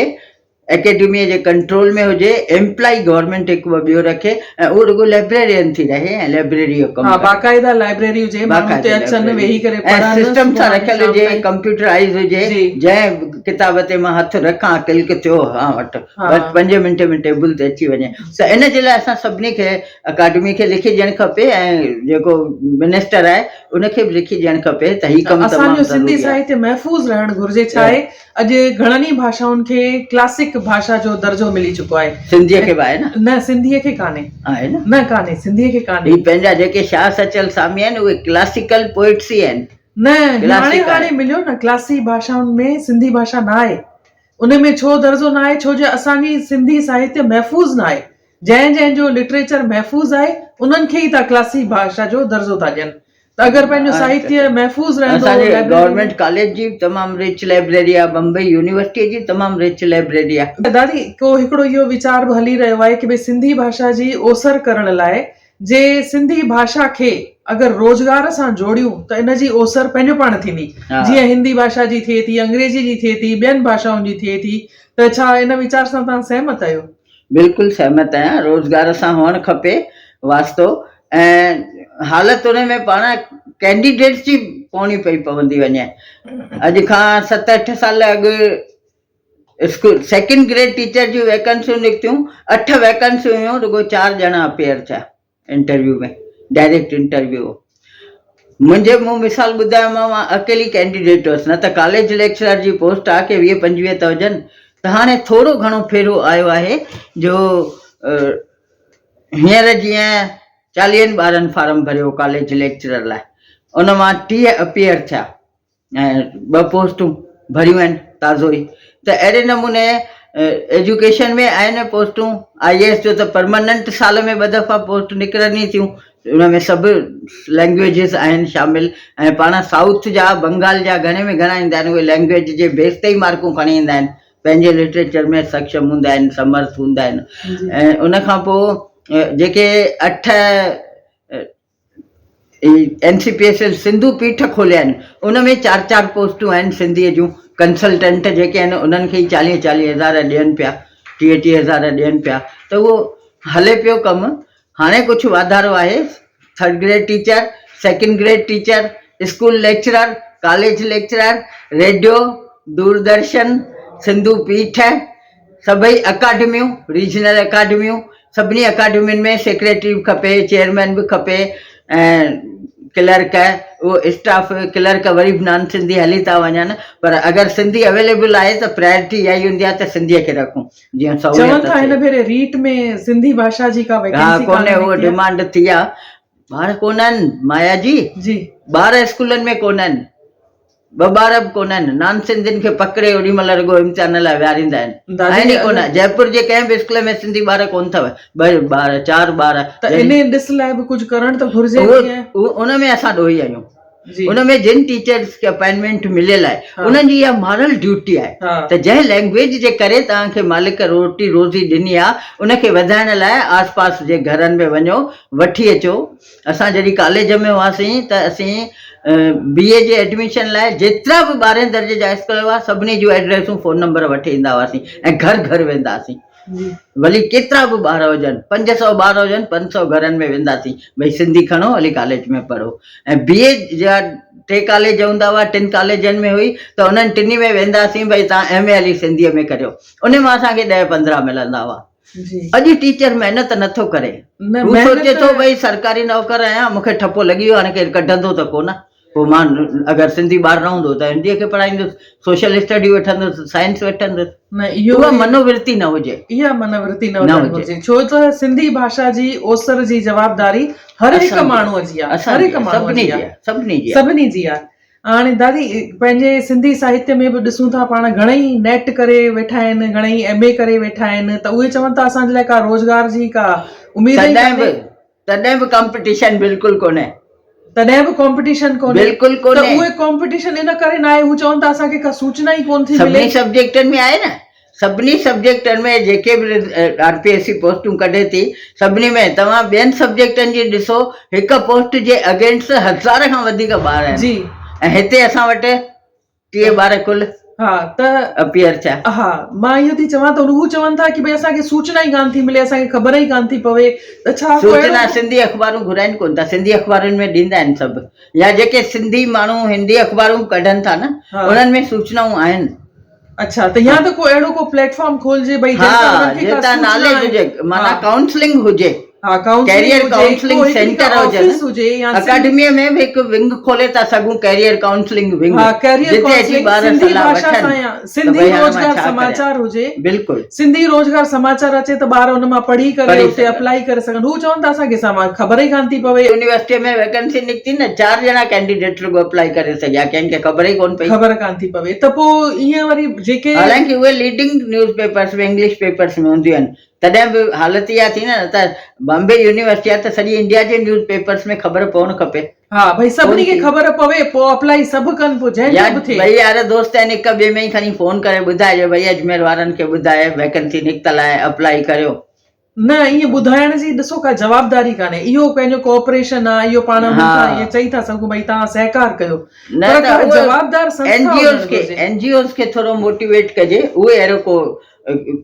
एकेडमीअ जे कंट्रोल में हुजे, एम्प्लॉय गवर्नमेंट हिकु ॿियो रखे ऐं उहो रुॻो लाइब्रेरियन थी रहे ऐं लाइब्रेरी जो कमु बाक़ाइदा लाइब्रेरी हुजे, सिस्टम सां रखियल हुजे, कंप्यूटराइज़ हुजे, जंहिं किताब ते मां हथु रखां क्लिक थियो हा वटि 5 मिंट में टेबल ते अची वञे। त इन जे लाइ असां सभिनी खे अकाडमी खे लिखी ॾियणु खपे ऐं जेको मिनिस्टर आहे उनखे बि लिखी ॾियणु खपे त हीउ कमु असांजो सिंधी साहित्य महफ़ूज़ रहणु घुर्जे। छा आहे अॼु घणनि ई भाषाउनि खे क्लासिक भाषा जो दर्जो मिली चुको आहे, सिंधीअ खे बि आहे न सिंधीअ खे कान्हे, आहे न कान्हे, सिंधीअ खे कान्हे। पंहिंजा जेके शाह सचल सामी आहिनि उहे क्लासिकल पोइट्स ई आहिनि। न हाणे मिलियो न क्लासी भाषाउनि में सिंधी भाषा न आहे, उनमें छो दर्जो न आहे, छो जो असांजी सिंधी साहित्य महफ़ूज़ न आहे। जंहिंजो लिटरेचर महफ़ूज़ आहे उन्हनि खे ई था क्लासी भाषा जो दर्जो था ॾियनि। त अगरि पंहिंजो साहित्य महफ़ूज़ रहंदो, गवर्नमेंट कॉलेज जी तमामु रिच लाइब्रेरी आहे, बम्बई यूनिवर्सिटी जी तमामु रिच लाइब्रेरी आहे। दादी को हिकिड़ो इहो वीचार बि हली रहियो आहे कि भई सिंधी भाषा जी ओसर करण लाइ जे सिंधी भाषा खे अगरि रोज़गार सां जोड़ियूं त इन जी ओसर पंहिंजो पाण थींदी, जीअं हिंदी भाषा जी थिए थी, अंग्रेजी जी थिए थी, ॿियनि भाषाउनि जी थिए थी। त छा इन वीचार सां तव्हां सहमत आहियो? बिल्कुलु सहमत आहियां, रोज़गार सां हुअणु खपे वास्तो, ऐं हालत उन में पाण कैंडिडेट्स जी पवणी पई पवंदी वञे। अॼु खां 7-8 साल अॻु स्कूल सेकेंड ग्रेड टीचर जूं वैकेंसियूं निकितियूं, 8 वैकेंसियूं हुयूं, रुगो 4 ॼणा अपेयर थिया इंटरव्यू में, डायरेक्ट इंटरव्यू। मूं मिसाल ॿुधायोमांव, मां अकेली कैंडिडेट हुअसि, न त कॉलेज लेक्चरर जी पोस्ट आहे कि 20-25 त हुजनि। त हाणे थोरो घणो फेरो आयो आहे जो हींअर जीअं 40 ॿारनि फार्म भरियो कॉलेज लेक्चरर लाइ, उन मां 30 अपेयर थिया ऐं 2 पोस्टूं भरियूं आहिनि ताज़ो ई। त अहिड़े नमूने एजुकेशन में आहिनि पोस्टूं, IAS जो त परमानेंट साल में 2 दफ़ा पोस्ट निकिरनि थियूं, उन में सभु लैंग्वेजिस आहिनि शामिल। ऐं पाण साउथ जा बंगाल जा घणे में घणा ईंदा आहिनि, उहे लैंग्वेज जे बेस ते ई मार्कूं खणी ईंदा आहिनि, पंहिंजे लिटरेचर में सक्षम हूंदा आहिनि, समर्थ हूंदा आहिनि। ऐं उन खां पोइ जेके 8 NCPSL सिंधु पीठ खोलिया आहिनि, उन में 4-4 पोस्टूं आहिनि सिंधीअ जूं। कंसल्टेंट जेके आहिनि उन्हनि खे ई 40-40 हज़ार ॾियनि पिया, 30-30 हज़ार ॾियनि पिया। त उहो हले पियो कमु। हाणे कुझु वाधारो आहे, 3rd grade teacher, 2nd grade teacher, school lecturer, college lecturer, radio, Doordarshan, Sindhu पीठ, सभई अकाडमियूं, रीजनल अकाडमियूं, सभिनी अकाडमियुनि में सेक्रेटरी बि खपे, चेयरमैन बि खपे, ऐं क्लर्क, उहो स्टाफ क्लर्क वरी बि नॉन सिंधी हली था वञनि। पर अगरि सिंधी अवेलेबल आहे त प्रायोरिटी इहा ई हूंदी आहे त सिंधीअ खे रखूं, जीअं सहूलियत थिए। हिन भेरे रीट में सिंधी भाषा जी का वैकेंसी कोन्हे, उहो डिमांड थी आहे। ॿार कोन आहिनि माया जी, 12 स्कूलनि में कोन आहिनि, 2 ॿार बि कोन आहिनि। नॉन सिंधियुनि खे पकिड़े ओॾी महिल रुगो इम्तिहान लाइ विहारींदा आहिनि। आहिनि ई कोन, जयपुर जे कंहिं बि स्कूल में सिंधी ॿार कोन अथव, 2 ॿार 4 ॿार। त इन ॾिस लाइ बि कुझु करणु त घुर्जे। उन में असां ॾोही आहियूं, उन में जिन टीचर्स खे अपॉइंटमेंट मिलियल आहे उन्हनि जी इहा मॉरल ड्यूटी आहे त जंहिं लैंग्वेज जे करे तव्हांखे मालिक रोटी रोज़ी ॾिनी आहे उनखे वधाइण लाइ आस पास जे घरनि में वञो, वठी अचो। असां जॾहिं कॉलेज में हुआसीं त असीं BA जे एडमिशन लाइ जेतिरा बि 12हें दर्जे जा स्कूल हुआ सभिनी जूं एड्रेसूं फ़ोन नंबर वठी ईंदा हुआसीं ऐं घर घर वेंदा हुआसीं। जी भली केतिरा बि ॿार हुजनि 500 ॿार हुजनि 500 घरनि में वेंदासीं भई सिंधी खणो हली कॉलेज में पढ़ो। ऐं BA जा 3 कॉलेज हूंदा हुआ 3 कॉलेजनि में हुई त उन्हनि टिनी में वेंदासीं भई तव्हां MA हली सिंधीअ में करियो, उन मां असांखे 10-15 मिलंदा हुआ। जी अॼु टीचर महिनत नथो करे, न हू सोचे महिनत थो भई सरकारी नौकर आहियां मूंखे ठपो लॻी वियो हाणे केरु कढंदो त कोन, पोइ मां अगरि सिंधी ॿार न हूंदो त हिंदीअ खे पढ़ाईंदुसि, सोशल स्टडी वठंदुसि, साइंस वठंदुसि। न इहो उहा मनोवृत्ति न हुजे, इहा मनोवृत्ति न न हुजणु हुजे। घुरिजे, छो त सिंधी भाषा जी ओसर जी जवाबदारी हर हिकु असांजी- माण्हूअ जी आहे, हर असांजी हिकु आहे, माण्हूअ सभिनी जी जी आहे, आहे, सभिनी जी आहे। सभिनी जी आहे। हाणे दादी पंहिंजे सिंधी साहित्य में बि ॾिसूं था पाण घणेई नेट करे वेठा आहिनि, घणेई MA करे वेठा आहिनि, त उहे चवनि था असांजे लाइ का रोज़गार जी का उमेद ई कान्हे। तॾहिं बि कॉम्पिटिशन बिल्कुलु कोन्हे, तॾहिं बि कॉम्पिटिशन कोन्हे, बिल्कुलु त कोन्हे। उहे कॉम्पिटिशन इन करे न आहे, हू चवनि था असांखे का सूचना ई कोन थी मिले। सभिनी सब्जेक्टनि में आहे न, सभिनी सब्जेक्टनि में जेके बि RPSC पोस्टूं कढे थी सभिनी में तव्हां ॿियनि सब्जेक्टनि जी ॾिसो, हिकु पोस्ट जे अगेंस्ट 1000 खां वधीक ॿार आहिनि जी ऐं हिते असां वटि 30 ॿार कुल हा त अपीयर थिया। हा मां इहो थी चवां त हू चवनि था कि भई असांखे सूचना ई कान थी मिले, असांखे ख़बर ई कान थी पवे, त छा को सूचना अहिड़ो- सिंधी अख़बारूं घुराइनि कोन था, सिंधी अख़बारुनि में ॾींदा आहिनि सभु, या जेके सिंधी माण्हू हिंदी अख़बारूं कढनि था न हा। उन्हनि में सूचनाऊं आहिनि। अच्छा त या त को अहिड़ो को प्लेटफॉर्म खोलजे भई हा, जंहिंसां उन्हनि खे का जेता सूचना नॉलेज आहे। हुजे, माना हा। काउंसलिंग हुजे, हा काउंसलिंग कैरियर हुजे, काउंसलिंग को हिकिड़ी सेंटर का हुजे ऑफिस हुजे या अकेडमीअ में बि हिकु विंग खोले था सघूं, कैरियर काउंसलिंग विंग, हा कैरियर जिते अची काउंसलिंग ॿार सिंधी सलाह भाषा सां वठनि या त सिंधी भई हाणे मां रोज़गार छा समाचार हुजे, बिल्कुलु सिंधी रोज़गार समाचार अचे त ॿार उन मां पढ़ी करे पढ़ी उते सघनि। अप्लाई करे सघनि। हू चवनि था असांखे ख़बर ई कान थी पवे, यूनिवर्सिटी में वैकेंसी निकिती न 4 ॼणा कैंडिडेट रुगो अप्लाई करे सघिया, कंहिंखे ख़बर ई कोन पई, ख़बर कान थी पवे, त पोइ ईअं वरी जेके हालांकि उहे लीडिंग न्यूज़ पेपर्स में इंग्लिश पेपर्स में हूंदियूं आहिनि, तॾहिं बि हालत इहा थी न त बॉम्बे यूनिवर्सिटी आहे त सॼी इंडिया जे न्यूज़ पेपर्स में ख़बर पवणु खपे। हा भई सभिनी खे कोन थी। ख़बर पवे, पोइ अप्लाई सभु कनि, पोइ या जंहिंजो बि थिए। भई यार दोस्त आहिनि हिक ॿिए में ई खणी फोन करे ॿुधाइजो भई अजमेर वारनि खे ॿुधाए वैकेंसी निकितल आहे, अप्लाई करियो। न ईअं ॿुधाइण जी ॾिसो का जवाबदारी कान्हे, इहो पंहिंजो कोऑपरेशन आहे, इहो पाण हुननि खां ईअं चई था सघूं भई तव्हां सहकार कयो, न पर त का उहे जवाबदार संस्था हुजणु घुरिजे। NGOs खे थोरो मोटिवेट कजे, उहे अहिड़ो को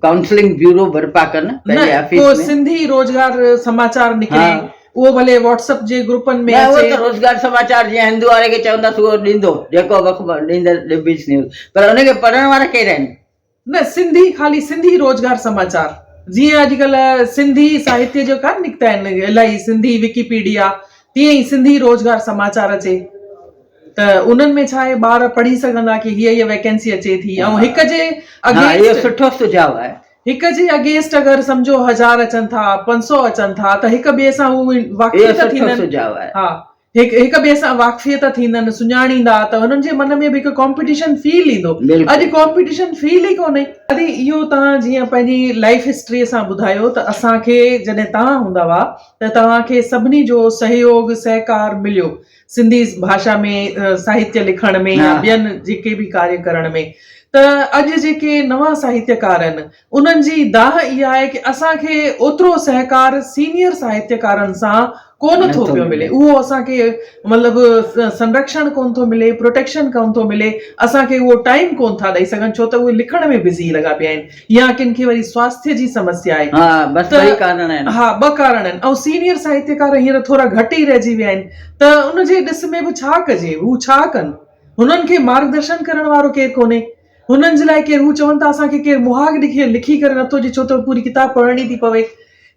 काउंसलिंग ब्यूरो बर्पा कनि पंहिंजे न ऑफिस को में। सिंधी रोज़गार समाचार निकिरे, हा। उहो भले व्हाट्सएप जे ग्रुपनि में न उहो अचे। त रोज़गार समाचार जीअं हिंदू वारे खे चवंदासीं उहो ॾींदो, जेको ॾींदड़ ॾिबीस न्यूज़, पर उनखे पढ़ण वारा केरु आहिनि? न सिंधी, खाली सिंधी रोज़गार समाचार, जीअं अॼुकल्ह सिंधी साहित्य जो कान निकिता आहिनि इलाही, सिंधी विकिपीडिया, तीअं ई सिंधी रोज़गार समाचार अचे, त उन्हनि में छा आहे ॿार पढ़ी सघंदा कि हीअ वैकेंसी अचे थी, ऐं हिक जे हा, इहो अगेंस्ट सुठो सुझाव आहे। हिक जे अगेंस्ट अगरि सम्झो 1000 अचनि था, 500 अचनि था, त हिक ॿिए सां हू इहो वाक़िफ़ सुठो थींदनि। सुझाव आहे। हा हिक ॿिए सां वाक़िफ़ियत थींदनि, सुञाणींदा, त हुननि जे मन में बि हिकु कॉम्पिटिशन फील ईंदो। बिल्कुलु। अॼु कॉम्पिटिशन फील ई कोन्हे। अॼु इहो तव्हां जीअं पंहिंजी लाइफ हिस्ट्रीअ सां ॿुधायो त असांखे जॾहिं तव्हां हूंदा हुआ त तव्हांखे सभिनी जो सहयोग सहकार मिलियो सिंधी भाषा में साहित्य लिखण में या ॿियनि जेके बि कार्य करण में, त अॼु जेके नवां साहित्यकार आहिनि उन्हनि जी दाह इहा आहे कि असांखे ओतिरो सहकार सीनियर साहित्यकारनि सां कोन थो पियो मिले, उहो असांखे मतिलबु संरक्षण कोन थो मिले, प्रोटेक्शन कोन थो मिले, असांखे उहो टाइम कोन था ॾेई सघनि, छो त उहे लिखण में बिज़ी लॻा पिया आहिनि, या किन खे वरी स्वास्थ्य जी समस्या आहे। हा बस ॿई कारण आहिनि। हा ॿ कारण आहिनि, ऐं सीनियर साहित्यकार हींअर थोरा घटि ई रहिजी विया आहिनि, त उनजे ॾिस में बि छा कजे, हू छा कनि, हुननि खे मार्गदर्शन करण वारो केरु कोन्हे, हुननि जे लाइ केरु, हू चवनि था असांखे केरु मुहाग लिखी करे नथो ॾे, छो त पूरी किताब पढ़णी थी पवे,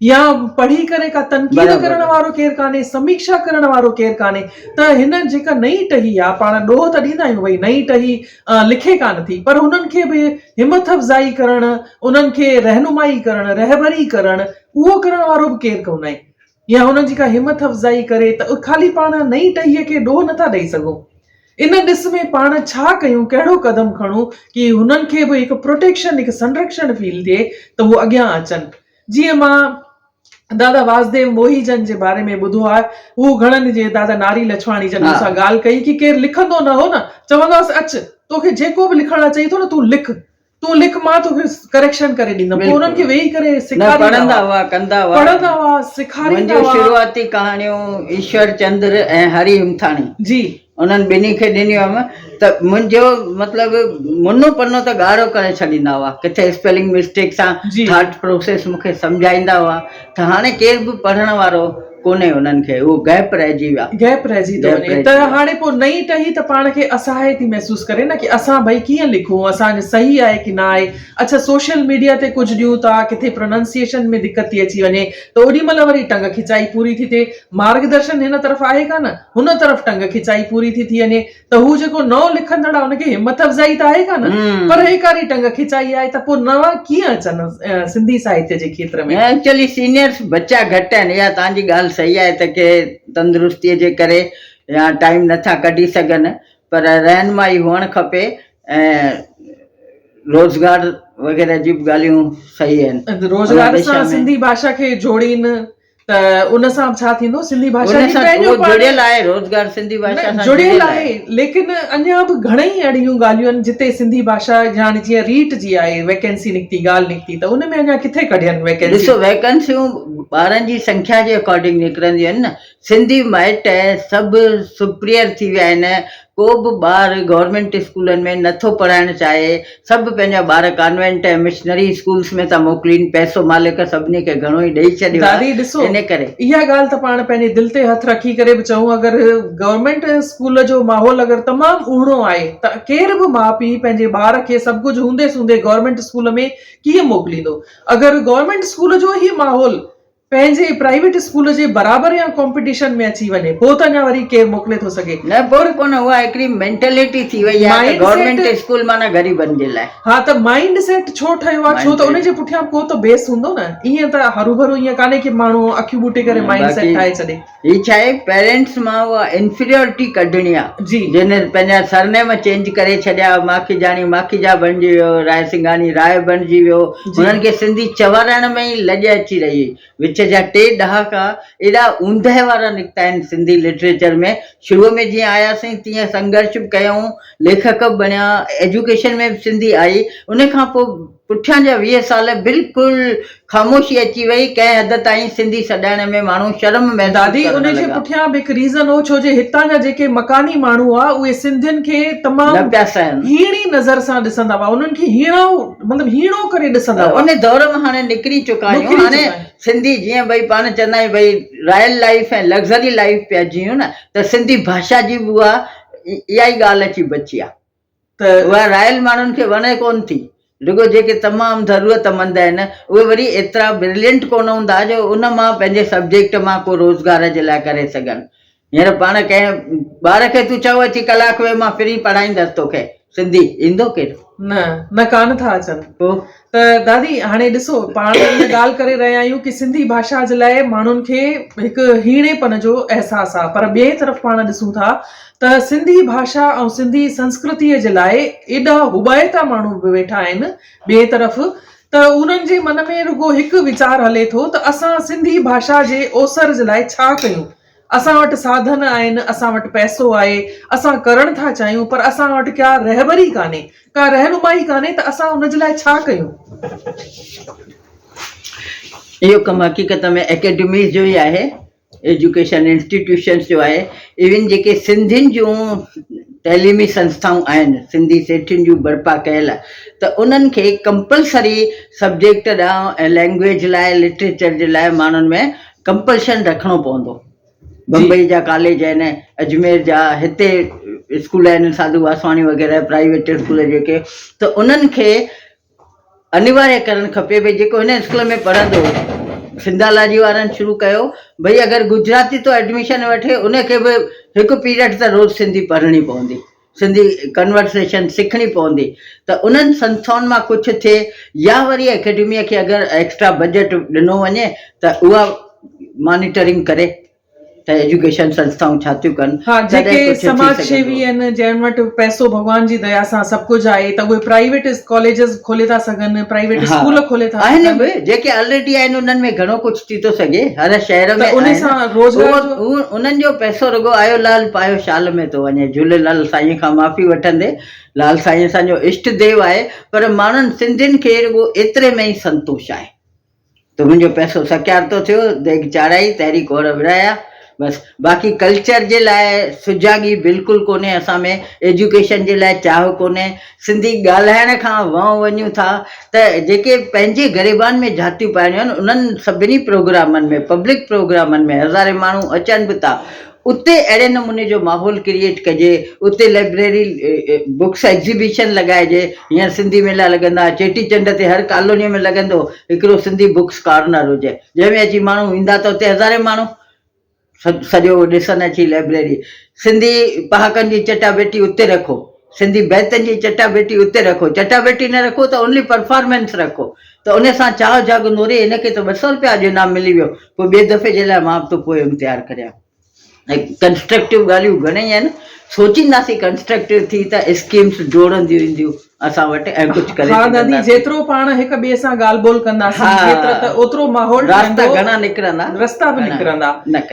या पढ़ी करे का तनक़ीद करण वारो केरु कान्हे, समीक्षा करण वारो केरु कान्हे, त हिन जेका नई टही आहे, पाण ॾोह त ॾींदा आहियूं भई नई टही लिखे कान थी, पर हुननि खे बि हिमत अफ़ज़ाई करण, उन्हनि खे रहनुमाई करण, रहबरी करण, उहो करण वारो बि केरु कोन आहे, या हुननि जी का हिमत अफ़ज़ाई करे, त ख़ाली पाण नई टहीअ खे ॾोह नथा ॾेई सघूं। इन ॾिस में पाण छा कयूं, कहिड़ो कदम खणूं कि हुननि खे बि हिकु प्रोटेक्शन, हिकु संरक्षण फील थिए त उहो अॻियां अचनि। जीअं मां दादा वासुदेव मोहीजन जे बारे में ॿुधो आहे, हू घणनि जे दादा नारी लछवाणी जन सां ॻाल्हि कई कि केरु लिखंदो न हो न, चवंदासीं अच तोखे जेको बि लिखणु अचई थो न तूं लिख, मां तोखे करेक्शन करे ॾींदमि। पोइ उन्हनि खे वेही करे पढ़ंदा हुआ, कंदा हुआ, सेखारींदा हुआ। शुरूआती कहाणियूं ईश्वर चंद्र ऐं हरि हिमथाणी जी उन्हनि ॿिन्ही खे ॾिनी हुअमि त मुंहिंजो मतिलबु मुनो पनो त ॻाढ़ो करे छॾींदा हुआ, किथे स्पेलिंग मिस्टेक सां जी। थॉट प्रोसेस मूंखे सम्झाईंदा हुआ। त हाणे केरु बि पढ़ण वारो कोन्हे उन्हनि खे, उहो गैप रहिजी विया। गैप रहिजी थो वञे त हाणे पोइ नई टही त पाण खे असहाय थी महसूस करे न कि असां भई कीअं लिखूं, असांजो सही आहे कि न आहे। अच्छा सोशल मीडिया ते कुझु ॾियूं था, किथे प्रोनाउंसिएशन में दिक़त थी अची वञे त ओॾी महिल वरी टंग खिचाई पूरी थी थिए, मार्गदर्शन हिन तरफ़ आहे कान, हुन तरफ़ टंग खिचाई पूरी थी वञे त हू जेको नओं लिखंदड़ आहे हुनखे हिमत अफ़ज़ाई त आहे कान, पर एकारी टंग खिचाई आहे त पोइ नवां कीअं अचनि सिंधी साहित्य जे खेत्र में। एक्चुअली सीनियर्स बच्चा घटि आहिनि, इहा तव्हांजी ॻाल्हि सही आहे त के तंदुरुस्तीअ जे करे या टाइम नथा कढी सघनि, पर रहनुमाई हुअणु खपे ऐं रोज़गार वग़ैरह जी बि ॻाल्हियूं सही आहिनि। रोज़गार सां सिंधी भाषा खे जोड़ीनि त उन सां छा थींदो, सिंधी भाषा जी पंहिंजो जुड़ियल आहे, रोज़गार सिंधी भाषा सां जुड़ियल आहे, लेकिन अञा बि घणेई अहिड़ियूं ॻाल्हियूं आहिनि जिते सिंधी भाषा हाणे जीअं रीट जी आहे, वैकेंसी निकिती, ॻाल्हि निकिती त उन में अञा किथे कढियनि वैकेंसी। ॾिसो वैकेंसियूं ॿारनि जी संख्या जे अकॉर्डिंग निकिरंदियूं आहिनि न। सिंधी माइट सभु सुप्रियर थी विया आहिनि, को बि ॿार गवर्नमेंट स्कूलनि में नथो पढ़ाइणु चाहे, सभु पंहिंजा ॿार कॉन्वेंट ऐं मिशनरी स्कूल्स में था मोकिलीनि, पैसो मालिक सभिनी खे घणो ई ॾेई छॾियो आहे। ॾिसो इन करे इहा ॻाल्हि त पाण पंहिंजे दिलि ते हथु रखी करे बि चऊं, अगरि गवर्नमेंट स्कूल जो माहौल अगरि तमामु ऊणो आहे त केर बि माउ पीउ पंहिंजे ॿार खे सभु कुझु हूंदे सूंदे गवर्नमेंट स्कूल में कीअं मोकिलींदो। अगरि गवर्नमेंट स्कूल जो ई माहौल पंहिंजे प्राइवेट स्कूल जे बराबरि या कॉम्पिटिशन में अची वञे पोइ त अञा वरी केरु मोकिले थो सघे न। पोइ कोन उहा हिकिड़ी मेंटेलिटी थी वई आहे गवर्नमेंट स्कूल माना ग़रीबनि जे लाइ। हा त माइंड सेट छो ठहियो आहे, छो त उनजे पुठियां को त बेस हूंदो न। ईअं त हरू भरू ईअं कान्हे कि माण्हू अखियूं बूटे करे माइंड सेट ठाहे छॾे। ही छा आहे, पेरेंट्स मां उहा इंफीरियोरिटी कढणी आहे जी, जिन पंहिंजा सरनेम चेंज करे छॾिया, माखीजाणी माखीजा बणिजी वियो, राय सिंघानी राय बणिजी वियो, हुननि खे सिंधी चवारण में ई लॼ अची रही। विच जा 2 ॾहाका एॾा ऊंदहि वारा निकिता आहिनि सिंधी लिटरेचर में। शुरूअ में जीअं आयासीं तीअं संघर्ष बि कयूं, लेखक बि बणिया, एजुकेशन में बि सिंधी आई। उन खां पोइ पुठियां जा 20 साल बिल्कुलु ख़ामोशी अची वई, कंहिं हद ताईं सिंधी सॾाइण में माण्हू शर्म में। दादी उनजे पुठियां बि हिकु रीज़न हो, छो जे हितां जा जेके मकानी माण्हू हुआ उहे सिंधियुनि खे तमामु हीणी नज़र सां ॾिसंदा हुआ, उन्हनि खे हीणो करे ॾिसंदा हुआ। उन दौर में हाणे निकिरी चुका आहियूं। हाणे सिंधी जीअं भई पाण चवंदा आहियूं भई रॉयल लाइफ ऐं लग्ज़री लाइफ पिया जीऊं न, त सिंधी भाषा जी बि उहा इहा ई ॻाल्हि अची बची आहे त उहा रॉयल माण्हुनि खे वणे कोन थी। रुगो जेके तमामु ज़रूरतमंद आहिनि उहे वरी एतिरा ब्रिलियंट कोन हूंदा जो उन मां पंहिंजे सब्जेक्ट मां को रोज़गार जे लाइ करे सघनि। हींअर पाण कंहिं ॿार खे तूं चओ अची कलाक में मां फ्री पढ़ाईंदसि तोखे, सिंधी ईंदो केरु? न कान था अचनि। पोइ त दादी हाणे ॾिसो पाण ॻाल्हि करे रहिया आहियूं कि सिंधी भाषा जे लाइ माण्हुनि खे हिकु हीणेपन जो अहसासु आहे, पर ॿिए तरफ़ पाण ॾिसूं था त सिंधी भाषा ऐं सिंधी संस्कृतीअ जे लाइ एॾा हुबाइता माण्हू बि वेठा आहिनि ॿिए तरफ़, त उन्हनि जे मन में रुगो हिकु वीचार हले थो त असां सिंधी भाषा जे ओसर जे लाइ छा कयूं। असां वटि साधन आहिनि, असां वटि पैसो आहे, असां करणु था चाहियूं, पर असां वटि क्या रहबरी कान्हे, का रहनुमाई कान्हे, त असां उन जे लाइ छा कयूं। इहो कमु हक़ीक़त में एकेडमीज़ जो ई आहे, एजुकेशन इंस्टीट्यूशन्स जो आहे। इवन जेके सिंधियुनि जूं तइलीमी संस्थाऊं आहिनि, सिंधी सेठियुनि जूं बर्पा कयल, त उन्हनि खे कंपलसरी सब्जेक्ट ॾांहुं ऐं लैंग्वेज लाइ लिटरेचर जे लाइ माण्हुनि में कंपल्शन रखिणो पवंदो। बम्बई जा कॉलेज आहिनि, अजमेर जा हिते स्कूल आहिनि, साधू वासवाणी वग़ैरह प्राइवेट स्कूल जेके, त उन्हनि खे अनिवार्य करणु खपे भई जेको हिन स्कूल में पढ़ंदो, सिंधालाजी वारनि शुरू कयो भई अगरि गुजराती तो एडमिशन वठे उनखे बि हिकु पीरियड त रोज़ सिंधी पढ़णी पवंदी, सिंधी कन्वर्सेशन सिखणी पवंदी। त उन्हनि संस्थाउनि मां कुझु थिए या वरी एकेडमीअ खे अगरि एक्स्ट्रा बजट ॾिनो वञे त उहा मॉनिटरिंग करे त एजुकेशन संस्थाऊं छा थियूं कनि। हा, जेके समाज सेवी आहिनि, जंहिं वटि पैसो भॻवान जी दया सां सभु कुझु आहे, त उहे प्राइवेट कॉलेजेस खोले था सघनि, प्राइवेट स्कूल खोले था आहिनि बि, जेके ऑलरेडी आहिनि उन्हनि में घणो कुझु थी थो सघे, हर शहर में उन सां रोज़गार उन्हनि जो पैसो रुगो आयो लाल पायो शाल में थो वञे। झूलेलाल साईं खां माफ़ी वठंदे, लाल साईं असांजो इष्ट देव आहे, पर माण्हुनि सिंधियुनि खे रुगो एतिरे में ई संतोष आहे त मुंहिंजो पैसो सकियार थो थियो, देग चाढ़ाई, तहरी कोर विराया, बसि बाक़ी कल्चर जे लाइ सुजाॻी बिल्कुलु कोन्हे असां में, एजुकेशन जे लाइ चाह कोन्हे, सिंधी ॻाल्हाइण खां वञूं था त जेके पंहिंजे ग़रीबान में जातियूं पाइणियूं आहिनि उन्हनि सभिनी प्रोग्रामनि में, पब्लिक प्रोग्रामनि में हज़ारे माण्हू अचनि बि था, उते अहिड़े नमूने जो माहौल क्रिएट कजे, उते लाइब्रेरी बुक्स एग्ज़िबिशन लॻाइजे, हींअर सिंधी मेला लॻंदा, चेटीचंड ते हर कॉलोनीअ में लॻंदो हिकिड़ो सिंधी बुक्स कॉर्नर हुजे, जंहिंमें अची माण्हू ईंदा त उते हज़ारे माण्हू सॼो ॾिसनि अची लाइब्रेरी, सिंधी पहाकनि जी चटाभेटी उते रखो, सिंधी बैतनि जी चटाभेटी उते रखो, चटाभेटी न रखो त ओनली परफॉर्मेंस रखो, त उन सां चाह जाॻंदो रे हिनखे त 200 रुपया जो इनाम मिली वियो, पोइ ॿिए दफ़े जे लाइ मां बि पोयम तयारु करियां। ऐं कंस्ट्रक्टिव ॻाल्हियूं घणेई आहिनि, सोचींदासीं कंस्ट्रक्टिव थी त स्कीम्स जोड़ंदियूं ईंदियूं असां वटि ऐं कुझु करे हा दादी, जेतिरो पाण हिक ॿिए सां ॻाल्हि ॿोल कंदासीं जेतिरो त ओतिरो माहौल रास्ता घणा निकिरंदा, रस्ता बि निकिरंदा।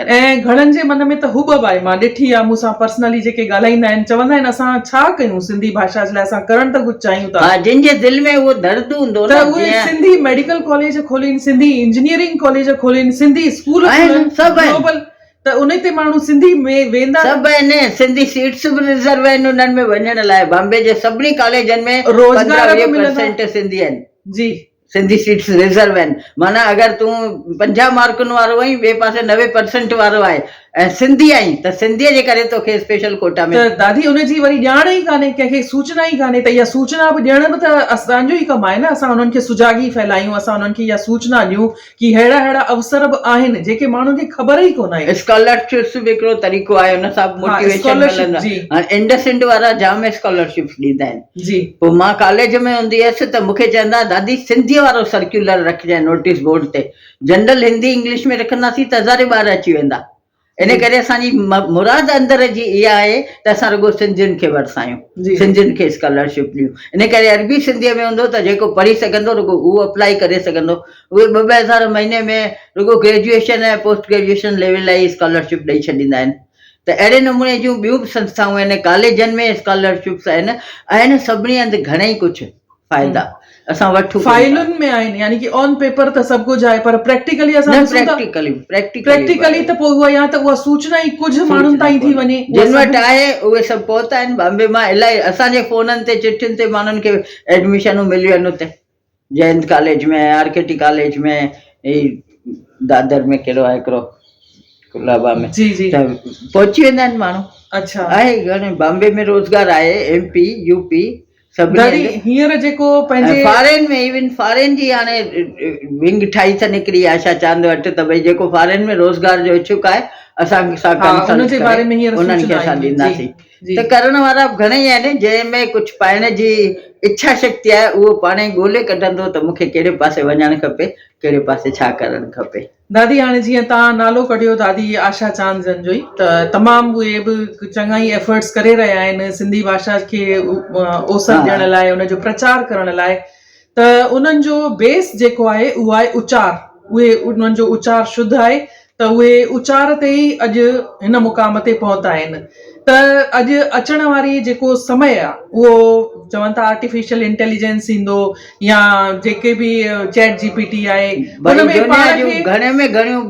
ऐं घणनि जे मन में त हुबब आहे, मां ॾिठी आहे मूंसां पर्सनली जेके ॻाल्हाईंदा आहिनि, चवंदा आहिनि असां छा कयूं सिंधी भाषा जे लाइ, असां करण त कुझु चाहियूं था, जिन जे दिलि में उहो दर्द हूंदो त उहे सिंधी मेडिकल कॉलेज खोलीनि, सिंधी इंजीनियरिंग कॉलेज खोलीनि, सिंधी स्कूल ग्लोबल, त उन ते माण्हू सिंधी में वेंदा सभु आहिनि, सिंधी सीट्स बि रिजर्व आहिनि उन्हनि में वञण लाइ, बॉम्बे जे सभिनी कॉलेजनि में रोज़गार 15% सिंधी आहिनि जी, सिंधी सीट्स रिजर्व आहिनि, माना अगरि तूं 50 मार्कुनि वारो आहीं, ॿिए पासे 90% वारो आहे ऐं सिंधी आहीं त सिंधीअ जे करे तोखे स्पेशल कोटा में, त दादी उनजी वरी ॼाण ई कान्हे, कंहिंखे सूचना ई कान्हे, त इहा सूचना बि ॾियण बि त असांजो ई कमु आहे न, असां उन्हनि खे सुजाॻी फैलायूं, असां उन्हनि खे इहा सूचना ॾियूं कि अहिड़ा अहिड़ा अवसर बि आहिनि जेके माण्हुनि खे ख़बर ई कोन आहे। स्कॉलरशिप्स बि हिकिड़ो तरीक़ो आहे, उन सां मोटिवेशन मिलंदो आहे, हाणे इंडस इंड वारा जाम स्कॉलरशिप्स ॾींदा आहिनि जी। पोइ मां कॉलेज में हूंदी हुयसि त मूंखे चवंदा दादी सिंधी वारो सर्क्यूलर रखजांइ नोटिस बोर्ड ते, जनरल हिंदी इंग्लिश में रखंदासीं त हज़ारे ॿार अची वेंदा, इन करे असांजी मुराद अंदर जी इहा आहे त असां रुॻो सिंधियुनि खे वरसायूं, सिंधियुनि खे स्कॉलरशिप ॾियूं, इन करे अरबी सिंधीअ में हूंदो त जेको पढ़ी सघंदो रुॻो उहो अप्लाई करे सघंदो, उहे 2-2 हज़ार महीने में रुॻो ग्रेजुएशन ऐं पोस्ट ग्रेजुएशन लेवल लाइ स्कॉलरशिप ॾेई छॾींदा आहिनि। त अहिड़े नमूने जूं ॿियूं बि संस्थाऊं आहिनि, कॉलेजनि में स्कॉलरशिप्स आहिनि सभिनी हंधि घणेई कुझु फ़ाइदा असां वठूं, फाइलुनि में आहिनि, यानी कि ऑन पेपर त सभु कुझु आहे, पर प्रैक्टिकली असां प्रैक्टिकली त पोइ उहा या त उहा सूचना ई कुझु माण्हुनि ताईं थी वञे, जिन वटि आहे उहे सभु पहुता आहिनि। बॉम्बे मां इलाही असांजे फ़ोननि ते चिठियुनि ते माण्हुनि खे एडमिशनूं मिलियूं आहिनि, उते जयंत कॉलेज में, आरकेटी कॉलेज में, दादर में कहिड़ो आहे हिकिड़ो कुलाबा में, जी जी, त पहुची वेंदा आहिनि माण्हू। अच्छा आहे घणे बॉम्बे में रोज़गार आहे, MP UP दादी हींअर जेको पंहिंजे फॉरेन में, इवन फॉरेन जी हाणे विंग ठाही त निकिरी आशा चांद वटि, त भई जेको फॉरेन में रोज़गार जो इच्छुक आहे असां सां कंसल्ट करे उन्हनि खे असां ॾींदासीं, त करण वारा घणेई आहिनि, जंहिंमें कुझु पाइण जी इच्छा शक्ति आहे उहो पाण ई ॻोल्हे कढंदो त मूंखे कहिड़े पासे वञणु खपे, कहिड़े पासे छा करणु खपे। दादी हाणे जीअं तव्हां नालो कढियो दादी आशा चांदजन जो ई, त तमामु उहे बि चङा ई एफर्ट्स करे रहिया आहिनि सिंधी भाषा खे ओसर ॾियण लाइ, उनजो प्रचार करण लाइ, त उन्हनि जो बेस जेको आहे उहो आहे उचार, उहे उन्हनि जो उचार शुद्ध आहे, त उहे उचार ते ई अॼु हिन मुक़ाम ते पहुता आहिनि। त अॼु अचण वारी जेको समय आहे उहो चवनि था आर्टिफिशियल इंटेलिजेंस ईंदो या जेके बि चैट GPT आहे, घणे में घणियूं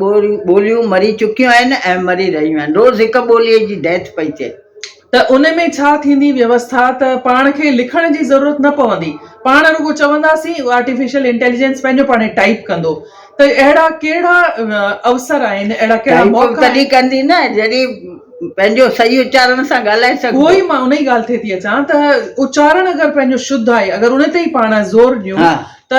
ॿोलियूं मरी चुकियूं आहिनि ऐं मरी रहियूं आहिनि, रोज़ हिकु ॿोलीअ जी डेथ पई थिए, त उन में छा थींदी व्यवस्था, त पाण खे लिखण जी ज़रूरत न पवंदी, पाण रुॻो चवंदासीं आर्टिफिशियल इंटेलिजेंस पंहिंजो पाण टाइप कंदो, त अहिड़ा कहिड़ा अवसर आहिनि, अहिड़ा कहिड़ा मौक़ा तॾहिं कंदी न जॾहिं पंहिंजो सही उच्चारण सां ॻाल्हाए सघो। उहो ई मां उन ई ॻाल्हि ते थी अचां, त उच्चारण अगरि पंहिंजो शुद्ध आहे, अगरि उन ते ई पाण ज़ोर ॾियूं त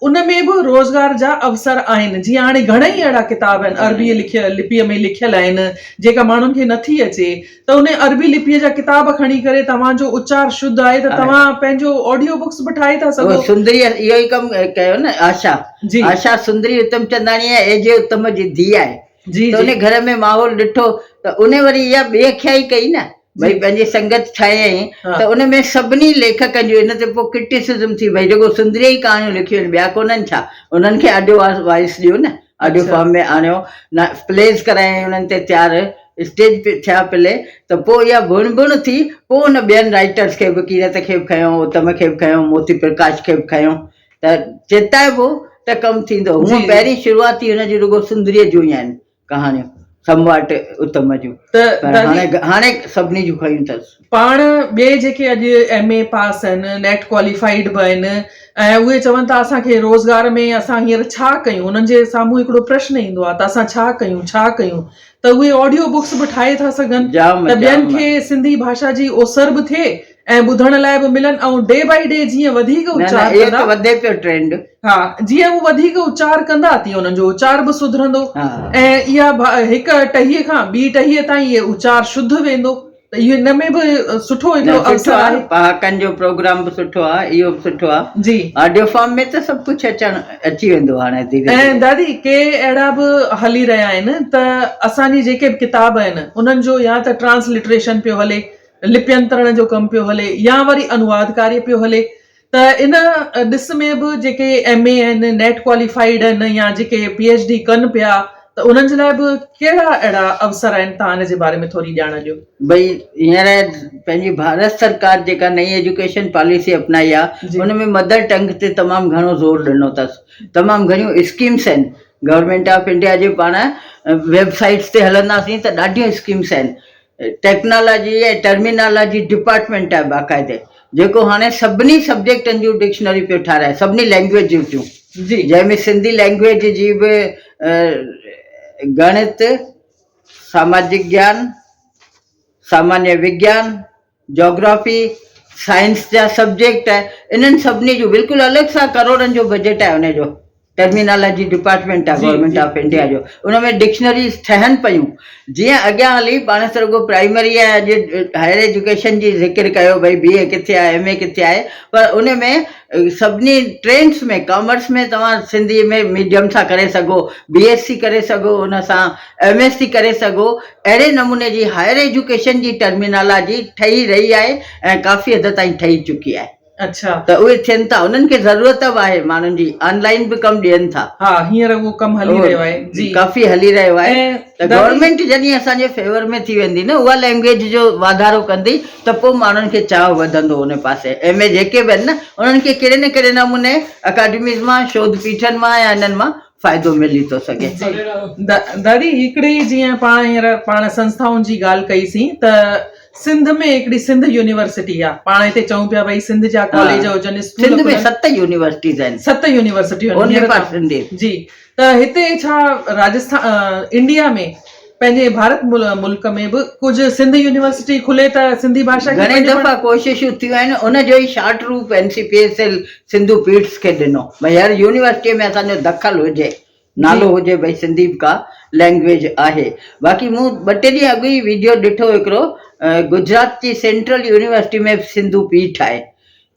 उन में बि रोज़गार जा अवसर आहिनि। जीअं हाणे घणेई अहिड़ा किताब आहिनि अरबी लिपीअ में लिखियल आहिनि जेका माण्हुनि खे नथी अचे, त उन अरबी लिपीअ जा किताब खणी करे तव्हांजो उच्चार शुद्ध आहे त तव्हां पंहिंजो ऑडियो बुक्स बि ठाहे था सघो। सुंदरी इहो ई कमु कयो न, आशा सुंदरी उत्तम चंदाणी एजे उत्तम जी धीउ आहे, त उन घर में माहौल ॾिठो त उन वरी इहा ॿिएख्याई कई न, भई पंहिंजी संगत ठाहियईं, त उन में सभिनी लेखकनि जो इन ते पोइ क्रिटिसिज़म थी, भई जेको सुंदरी ई कहाणियूं लिखियूं आहिनि ॿिया कोन्हनि छा, उन्हनि खे ऑडियो वॉइस ॾियो न, ऑडियो फॉर्म में आणियो न, प्लेस करायईं उन्हनि ते तयारु, स्टेज पे थिया प्ले, त पोइ इहा बुणबुण थी, पोइ उन ॿियनि राइटर्स खे बि कीरत खे बि खयों, उत्तम खे बि खयों, मोती प्रकाश खे बि खयों, त चेताइबो त कमु थींदो। हूअं पहिरीं शुरूआती हुनजी रुॻो सुंदरीअ जूं ई आहिनि कहाणियूं, संवाट उत्तम जूं, पर हाणे सभिनी जूं खयूं अथसि। पाण ॿिए जेके अॼु MA पास आहिनि, नेट क्वालिफाइड बि आहिनि, ऐं उहे चवनि था असांखे रोज़गार में असां हींअर छा कयूं, उन्हनि जे साम्हूं हिकिड़ो प्रश्न ईंदो आहे त असां छा कयूं, त उहे ऑडियो बुक्स बि ठाहे था सघनि त ॿियनि खे सिंधी भाषा जी ओसर बि थिए ऐं ॿुधण लाइ बि मिलनि, ऐं डे बाय डे जीअं वधीक उच्चार कंदा, वधे पियो ट्रेंड, हा, जीअं उहे वधीक उच्चार कंदा तीअं उन्हनि जो उच्चार बि सुधरंदो, ऐं इहा हिकु टहीअ खां ॿी टहीअ ताईं इहे उच्चार शुद्ध वेंदो, त इहो हिन में बि सुठो हिकिड़ो अवसर आहे। पहाकनि जो प्रोग्राम बि सुठो आहे, इहो बि सुठो आहे जी। ऑडियो फॉर्म में त सभु कुझु अची वेंदो हाणे धीरे। ऐं दादी के अहिड़ा बि हली रहिया आहिनि त असांजी जेके बि किताब आहिनि उन्हनि जो या त ट्रांसलिटरेशन पियो हले, लिप्यंतरण जो कमु पियो हले, या वरी अनुवाद कार्य पियो हले, त इन ॾिस में बि जेके MA आहिनि, नेट क्वालिफाइड आहिनि, या जेके PhD कनि पिया, त उन्हनि जे लाइ बि कहिड़ा अहिड़ा अवसर आहिनि, तव्हां हिन जे बारे में थोरी ॼाण ॾियो। भई हींअर पंहिंजी भारत सरकार जेका नई एजुकेशन पॉलिसी अपनाई आहे हुनमें मदर टंग ते तमामु घणो ज़ोर ॾिनो अथसि, तमामु घणियूं स्कीम्स आहिनि। गवर्नमेंट ऑफ इंडिया जे पाण वेबसाइट्स ते हलंदासीं त ॾाढियूं स्कीम्स आहिनि। टेक्नोलॉजी ऐं टर्मिनोलॉजी डिपार्टमेंट आहे बाक़ाइदे, जेको हाणे सभिनी सब्जेक्टनि जूं डिक्शनरी पियो ठाराए, सभिनी लैंग्वेज जूं, जंहिंमें सिंधी लैंग्वेज जी बि गणित, सामाजिक ज्ञान, सामान्य विज्ञान, जोग्राफी, साइंस जा सब्जेक्ट आहे, इन्हनि सभिनी जो बिल्कुलु अलॻि सां करोड़नि जो बजट आहे उनजो। टर्मिनोलॉजी डिपार्टमेंट आहे गवर्नमेंट ऑफ इंडिया जो, उनमें डिक्शनरीज़ ठहनि पियूं। जीअं अॻियां हली पाण रुॻो प्राइमरी ऐं अॼु हायर एजुकेशन जी ज़िक्र कयो, भई BA किथे आहे, MA किथे आहे, पर उन में सभिनी ट्रेंड्स में कॉमर्स में तव्हां सिंधी में मीडियम सां करे सघो, BSc करे सघो, उन सां MSc करे सघो, अहिड़े नमूने जी हायर एजुकेशन जी टर्मिनोलॉजी ठही रही आहे ऐं काफ़ी हद ताईं ठही चुकी आहे। अच्छा, त उहे थियनि था, उन्हनि खे ज़रूरत बि आहे माण्हुनि जी, ऑनलाइन बि कमु ॾियनि था। हा, हींअर उहो कमु हली रहियो आहे, जी, काफ़ी हली रहियो आहे। त गवर्नमेंट जॾहिं असांजे फेवर में थी वेंदी न, उहा लैंग्वेज जो वाधारो कंदी, त पोइ माण्हुनि खे चाह वधंदो उन पासे। MA जेके बि आहिनि न, उन्हनि खे कहिड़े न कहिड़े नमूने अकाडमीज़ मां, शोध पीठनि मां या इन्हनि मां फ़ाइदो मिली थो सघे। दादी, हिकिड़ी जीअं पाण संस्थाउनि जी ॻाल्हि कईसीं, त सिंध में हिकिड़ी सिंध यूनिवर्सिटी आहे, पाण हिते चऊं पिया भई सिंध जा कॉलेज हुजनि, सिंध में 7 यूनिवर्सिटीज़ आहिनि, 7 यूनिवर्सिटियूं जी। त हिते छा राजस्थान, इंडिया में, पंहिंजे भारत मुल्क में बि कुझु सिंध यूनिवर्सिटी खुले त सिंधी भाषा खे घणे दफ़ा कोशिशूं थियूं आहिनि, उन जो ई शार्ट रूप NCPSL सिंधु पीट्स खे ॾिनो, भई हर यूनिवर्सिटीअ में असांजो दख़ल हुजे, नालो हुजे, भई सिंधी का लैंग्वेज आहे। बाक़ी मूं 2 ॾींहं अॻु ई वीडियो ॾिठो हिकिड़ो, गुजरात जी सेंट्रल यूनिवर्सिटी में सिंधु पीठ आहे,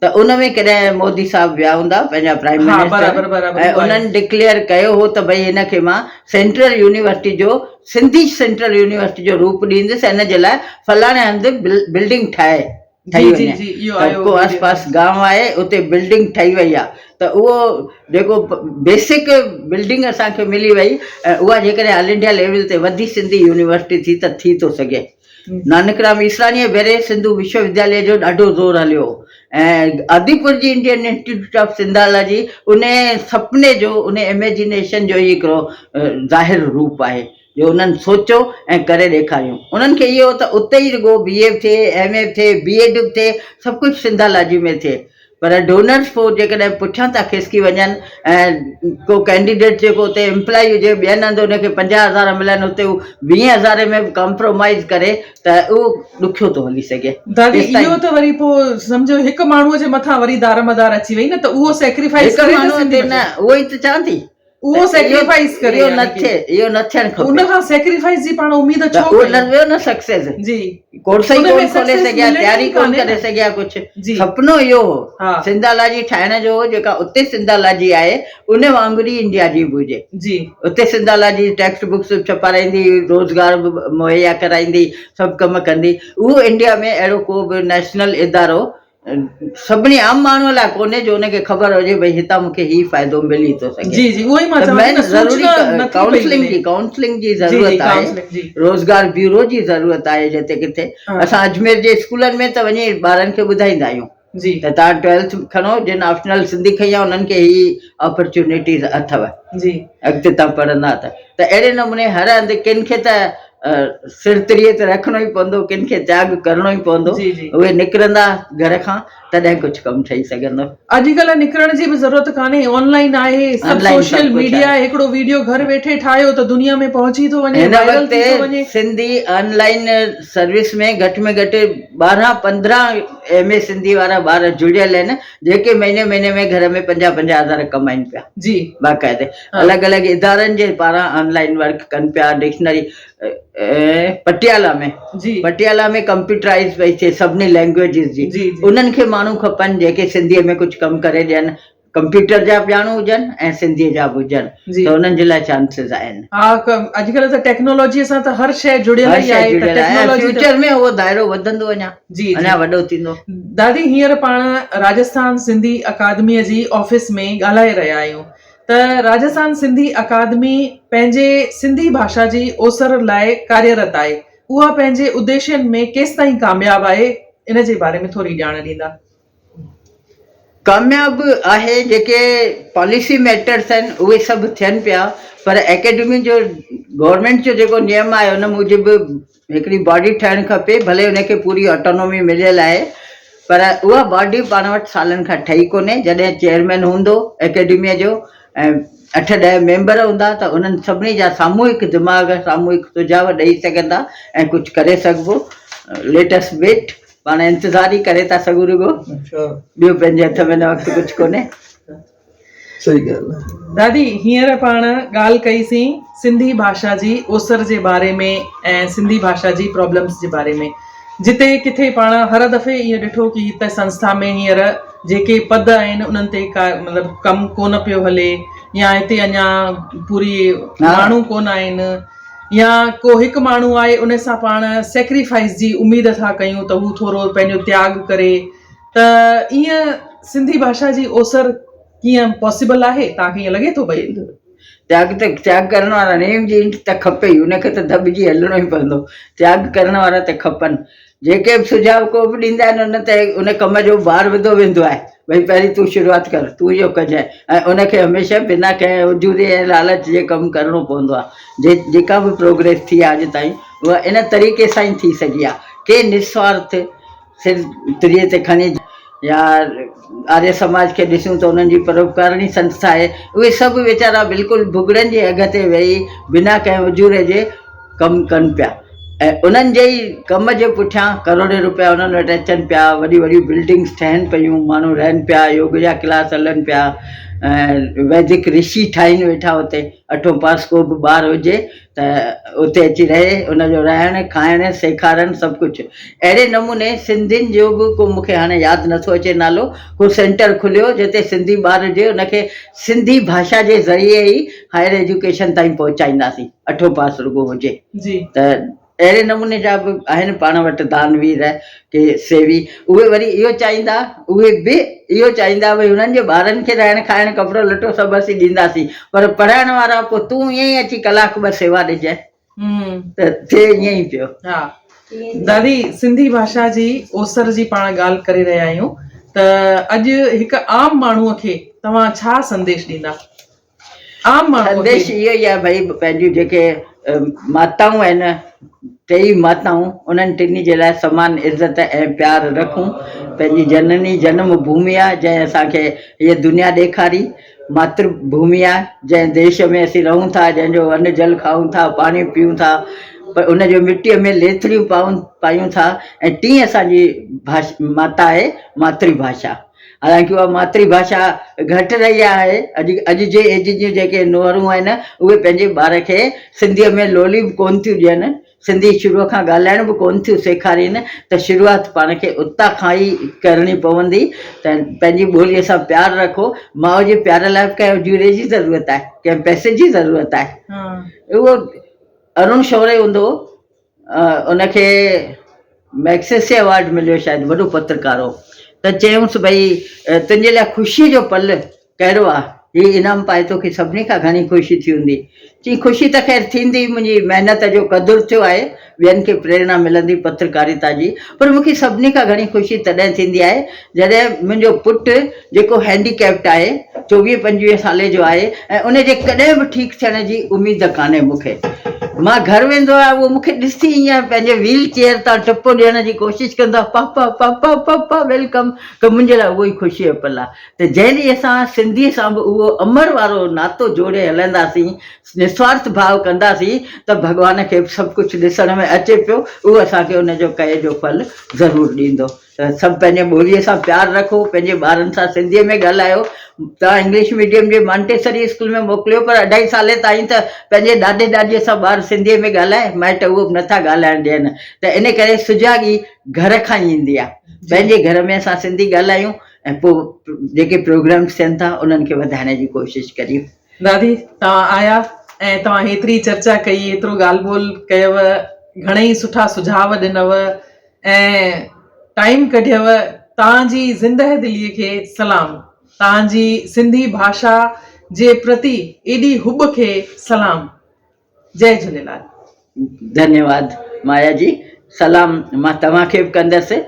त उन में कॾहिं मोदी साहब विया हूंदा पंहिंजा प्राइम मिनिस्टर, ऐं उन्हनि डिक्लेयर कयो हो त भई हिन खे मां सेंट्रल यूनिवर्सिटी जो, सिंधी सेंट्रल यूनिवर्सिटी जो रूप ॾींदुसि, हिन जे लाइ फलाणे हंधि बिल्डिंग ठही वञे, को आसपास गांव आहे उते बिल्डिंग ठही वई आहे, त उहो जेको बेसिक बिल्डिंग असांखे मिली वई, उहा जेकॾहिं ऑल इंडिया लेवल ते वधी सिंधी यूनिवर्सिटी थी त थी थो सघे। नानकराम ईसरानीअ भेरे सिंधु विश्वविद्यालय जो ॾाढो ज़ोर हलियो, ऐं आदिपुर जी इंडियन इंस्टीट्यूट ऑफ सिंधालॉजी उन सपने जो, उन इमेजिनेशन जो ई हिकिड़ो ज़ाहिर रूप आहे जो उन्हनि सोचियो ऐं करे ॾेखारियूं। उन्हनि खे इहो त उते ई रुॻो BA थिए, MA थिए, BEd थिए, सभु कुझु सिंधालॉजी में थिए, पर डोनर्स पोइ जेकॾहिं पुठियां था खिसकी वञनि, ऐं को कैंडिडेट जेको उते एम्प्लॉय हुजे, ॿियनि हंधि उनखे 50,000 मिलनि, उते 20,000 में कॉम्प्रोमाइज़ करे, त उहो ॾुखियो थो हली सघे। दादी, इहो त वरी पोइ सम्झो हिकु माण्हूअ जे मथां वरी दारमदार अची वई न, त उहो सेक्रीफाइस करे, उहो ई त चवां थी, उहो सेक्रीफाइस करे, इहो न थियणु खपे। उन खां सेक्रीफाइस जी पाण उम्मीद छो कयूं न सक्सेस जी, कोर्स ई कोन खोले सघिया, तयारी कोन करे सघिया, कुझु सपनो इहो हो सिंधालॉजी ठाहिण जो, जेका उते सिंधालॉजी आहे उन वांगुरु ई इंडिया जी बि हुजे जी। उते सिंधालॉजी टेक्स्ट बुक्स छपाराईंदी, रोज़गार बि मुहैया कराईंदी, सभु कम कंदी। उहो इंडिया में अहिड़ो को बि नेशनल इदारो सभिनी आम माण्हूअ लाइ कोन्हे जो उनखे ख़बर हुजे भई हितां मूंखे ही फ़ाइदो मिली थो सघे। जी जी, उहो ई मां चवां थी, ज़रूरी काउंसलिंग जी ज़रूरत आहे, रोज़गार ब्यूरो जी ज़रूरत आहे जिते किथे। असां अजमेर जे स्कूलनि में त वञी ॿारनि खे ॿुधाईंदा आहियूं जी त तव्हां 12th खणो, जिन ऑप्शनल सिंधी खई आहे उन्हनि खे ही अपॉर्चुनिटीज़ अथव जी अॻिते तव्हां पढ़ंदा त अहिड़े नमूने हर हंधि किन खे त सिरतरीअ ते रखिणो ई पवंदो, किन खे त्याग करिणो ई पवंदो। जी जी उहे निकिरंदा घर खां तॾहिं कुझु कमु ठही सघंदो। अॼुकल्ह निकिरण जी बि ज़रूरत कान्हे, ऑनलाइन आहे, सभु ऑनलाइन सोशल सभु कुझु मीडिया आहे। आहे, हिकिड़ो वीडियो घर वेठे ठाहियो त दुनिया में पहुची थो वञे, हिन वायरल वक़्तु थी थो वञे। सिंधी ऑनलाइन सर्विस में घटि 12-15 MA सिंधी वारा ॿार जुड़ियल आहिनि, जेके महीने में घर में 50-50 हज़ार कमाइनि पिया जी बाक़ाइदे। अलॻि अलॻि इदारनि जे पारां ऑनलाइन वर्क कनि पिया। डिक्शनरी पटियाला में कंप्यूटराइज़ पई थिए सभिनी लैंग्वेजिस जी। जी उन्हनि खे माण्हू खपनि जेके सिंधीअ में कुझु कमु करे ॾियनि, कंप्यूटर जा बि ॼाण हुजनि ऐं सिंधीअ जा बि हुजनि, त उन्हनि जे लाइ चांसिस आहिनि। हा, अॼुकल्ह त टेक्नोलॉजीअ सां त हर शइ जुड़ियल ई आहे, त टेक्नोलॉजी फ्यूचर में उहो दाइरो वधंदो अञा वॾो थींदो। दादी, हींअर पाण राजस्थान सिंधी अकादमीअ जी ऑफिस में ॻाल्हाए रहिया आहियूं त राजस्थान सिंधी अकादमी पंहिंजे सिंधी भाषा जी ओसर लाइ कार्यरत आहे। उहा पंहिंजे उद्देश्यनि में केसि ताईं कामयाबु आहे, इन जे बारे में थोरी ॼाण ॾींदा। कामयाब आहे, जेके पॉलिसी मैटर्स आहिनि उहे सभु थियनि पिया, पर एकेडमी जो गवर्नमेंट जो जेको नियम आहे उन मूजिबि हिकिड़ी बॉडी ठहिणु खपे, भले उनखे पूरी ऑटोनॉमी मिलियल आहे, पर उहा बॉडी पाण वटि सालनि खां ठही कोन्हे। जॾहिं चेयरमैन हूंदो एकेडमीअ जो ऐं 8-10 मेंबर हूंदा त उन्हनि सभिनी जा सामूहिक दिमाग़, सामूहिक सुझाव ॾेई सघंदा ऐं कुझु करे सघिबो। लेटेस्ट वेट, पाण इंतज़ार ई करे था सघूं रुगो, ॿियो पंहिंजे हथ में हिन वक़्तु कुझु कोन्हे। सही ॻाल्हि आहे। दादी, हींअर पाण ॻाल्हि कईसीं सिंधी भाषा जी ओसर जे बारे में ऐं सिंधी भाषा जी प्रॉब्लम्स जे बारे में। जिते किथे पाण हर दफ़े इहो ॾिठो कि हिते संस्था में हींअर जेके पद आहिनि उन्हनि ते मतिलबु कमु कोन पियो हले, या हिते अञा पूरी माण्हू कोन आहिनि, या को हिकु माण्हू आहे उन सां पाण सेक्रीफाइस जी उमेद था कयूं त हू थोरो पंहिंजो त्याग करे, त ईअं सिंधी भाषा जी ओसर कीअं पॉसिबल आहे? तव्हांखे ईअं लॻे थो? भई त्याग करण वारा नेम जी त खपे ई, उनखे त दॿिजी हलणो ई पवंदो। त्याग करण वारा त खपनि। जेके बि सुझाव को बि ॾींदा आहिनि उन ते उन कम जो भार विधो वेंदो आहे, भई पहिरीं तूं शुरूआति कर, तूं इहो कजांइ, ऐं उनखे हमेशह बिना कंहिं उजूरे ऐं लालच जे कमु करिणो पवंदो आहे। जेका बि प्रोग्रेस थी आहे अॼु ताईं उहा इन तरीक़े सां ई थी सघी आहे। के निस्वार्थ सिरतरीअ ते खणी, या आर्य समाज खे ॾिसूं त उन्हनि जी परोपकारणी संस्था आहे, उहे सभु वीचारा बिल्कुलु भुॻड़नि जे अघ ते वेही बिना कंहिं उजूरे जे कमु कनि पिया, ऐं उन्हनि जे ई कम जे पुठियां करोड़े रुपया उन्हनि वटि अचनि पिया, वॾियूं बिल्डिंग्स ठहनि पियूं, माण्हू रहनि पिया, योग जा क्लास हलनि पिया, ऐं वैदिक ऋषि ठाहिनि वेठा हुते। 8हों पास को बि ॿार हुजे त उते अची रहे, उनजो रहणु खाइणु सेखारणु सभु कुझु। अहिड़े नमूने सिंधियुनि जो बि को, मूंखे हाणे यादि नथो अचे नालो, को सेंटर खुलियो जिते सिंधी ॿार हुजे उनखे सिंधी भाषा जे ज़रिए ई हायर एजुकेशन ताईं पहुचाईंदासीं, 8हों पास रुगो हुजे। त अहिड़े नमूने जा बि आहिनि पाण वटि दानवीर के सेवी। उहे वरी इहो चाहींदा, उहे बि इहो चाहींदा भई हुननि जे ॿारनि खे रहणु खाइणु कपिड़ो लटो सभु असीं ॾींदासीं, पर पढ़ाइण वारा पोइ तूं ईअं ई अची कलाक ॿ सेवा ॾिजांइ, त थिए ईअं ई पियो। हा दादी, सिंधी भाषा जी ओसर जी पाण ॻाल्हि करे रहिया आहियूं, त अॼु हिकु आम माण्हूअ खे तव्हां छा संदेश ॾींदा? आम माण्हू संदेश इहो ई आहे भई पंहिंजूं जेके माताऊं आहिनि, टई माताऊं, उन्हनि टिनी जे लाइ समान इज़त ऐं प्यार रखूं। पंहिंजी जननी जनम भूमि आहे जंहिं असांखे हीअ दुनिया ॾेखारी, मातृभूमि आहे जंहिं देश में असीं रहूं था, जंहिंजो अन्न जल खाऊं था, पाणी पीऊं था, पर उनजो मिटीअ में लेथड़ियूं पायूं था, ऐं टी असांजी माता आहे मातृभाषा। हालांकि उहा मातृभाषा घटि रही आहे, अॼु जे एज जूं जेके नूंहरूं आहिनि उहे पंहिंजे ॿार खे सिंधीअ में लोली बि कोन थियूं ॾियनि, सिंधी शुरूअ खां ॻाल्हाइण बि कोन थियूं सेखारीनि, त शुरूआति पाण खे उतां खां ई करणी पवंदी। त पंहिंजी ॿोलीअ सां प्यारु रखो। माउ जे प्यार लाइ कंहिं उजूरे जी ज़रूरत आहे, कंहिं पैसे जी ज़रूरत आहे। उहो अरुण शौरे हूंदो, उनखे मैग्सेसे अवॉर्ड मिलियो शायदि, वॾो पत्रकार हो, त चयूंसि भई तुंहिंजे लाइ ख़ुशीअ जो पल कहिड़ो आहे, ही इनाम पाए तोखे सभिनी खां घणी ख़ुशी थी हूंदी। चई ख़ुशी त ख़ैर थींदी, मुंहिंजी महिनत जो क़दुरु थियो आहे, ॿियनि खे प्रेरणा मिलंदी पत्रकारिता जी, पर मूंखे सभिनी खां घणी ख़ुशी तॾहिं थींदी आहे जॾहिं मुंहिंजो पुटु जेको हैंडीकैप्ट आहे, 24-25 साले जो आहे, ऐं उनजे कॾहिं बि ठीकु थियण जी उमेद कान्हे मूंखे। मां घर वेंदो आहियां, उहो मूंखे ॾिसी ईअं पंहिंजे व्हील चेयर तां टुप ॾियण जी कोशिशि कंदो आहे, पापा पापा पापा वेलकम, त मुंहिंजे लाइ उहो ई ख़ुशीअ जो पल आहे। त जंहिं ॾींहुं असां सिंधीअ सां बि उहो अमर वारो नातो जोड़े हलंदासीं, निस्वार्थ भाव कंदासीं, त भॻवान खे सभु कुझु ॾिसण में अचे पियो, उहो असांखे उनजो कए जो फल ज़रूरु ॾींदो। त सभु पंहिंजे ॿोलीअ सां प्यारु रखो, पंहिंजे ॿारनि सां सिंधीअ में ॻाल्हायो। तव्हां इंग्लिश मीडियम जे मॉन्टेसरी स्कूल में मोकिलियो, पर 2.5 साले ताईं त पंहिंजे ॾाॾे ॾाॾीअ सां ॿार सिंधीअ में ॻाल्हाए, माइट उहो बि नथा ॻाल्हाइण ॾियनि। त इन करे सुजाॻी घर खां ई ईंदी आहे, पंहिंजे घर में असां सिंधी ॻाल्हायूं ऐं पोइ जेके प्रोग्राम्स थियनि था उन्हनि खे वधाइण जी कोशिशि करियूं। दादी, तव्हां आया ऐं तव्हां हेतिरी चर्चा कई, एतिरो ॻाल्हि ॿोल कयव, घणेई सुठा सुझाव ॾिनव ऐं टाइम कढियव। तव्हांजी ज़िंदह दिलीअ खे सलाम, तव्हांजी सिंधी भाषा जे प्रति एॾी हुब खे सलाम। जय झूलेलाल। धन्यवाद माया जी, सलाम मां तव्हांखे बि कंदसि।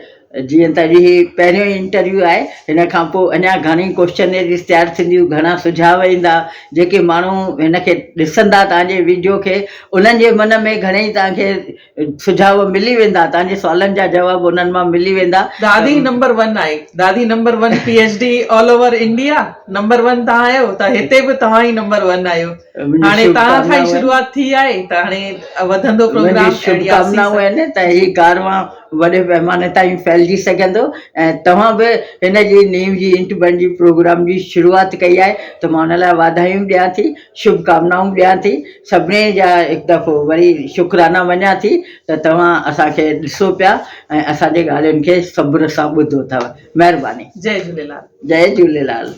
जीअं त अॼु ही पहिरियों ई इंटरव्यू आहे, हिन खां पोइ अञा घणी क्वेश्चनरीज़ तयारु थींदियूं, घणा सुझाव ईंदा, जेके माण्हू हिन खे ॾिसंदा तव्हांजे वीडियो खे, उन्हनि जे मन में घणेई तव्हांखे सुझाव मिली वेंदा, तव्हांजे सुवालनि जा जवाब उन्हनि मां मिली वेंदा। दादी नंबर 1 आहे, दादी number 1 PhD all over India number 1 तव्हां आहियो, त हिते बि तव्हां ई नंबर 1 आहियो। हाणे तव्हां खां ई शुरूआत थी आहे, त हाणे वधंदो प्रोग्राम। शुभकामनाऊं आहिनि त ही कारवां वॾे पैमाने ताईं फैलिजी सघंदो, ऐं तव्हां बि हिन जी नींव जी इंट बणिजी प्रोग्राम जी शुरूआत कई आहे, त मां हुन लाइ वाधायूं ॾियां थी, शुभकामनाऊं ॾियां थी। सभिनी जा हिकु दफ़ो वरी शुक्राना मञां थी त तव्हां असांखे ॾिसो पिया ऐं असांजे ॻाल्हियुनि खे सब्र सां ॿुधो अथव। महिरबानी। जय झूलेलाल। जय झूलेलाल।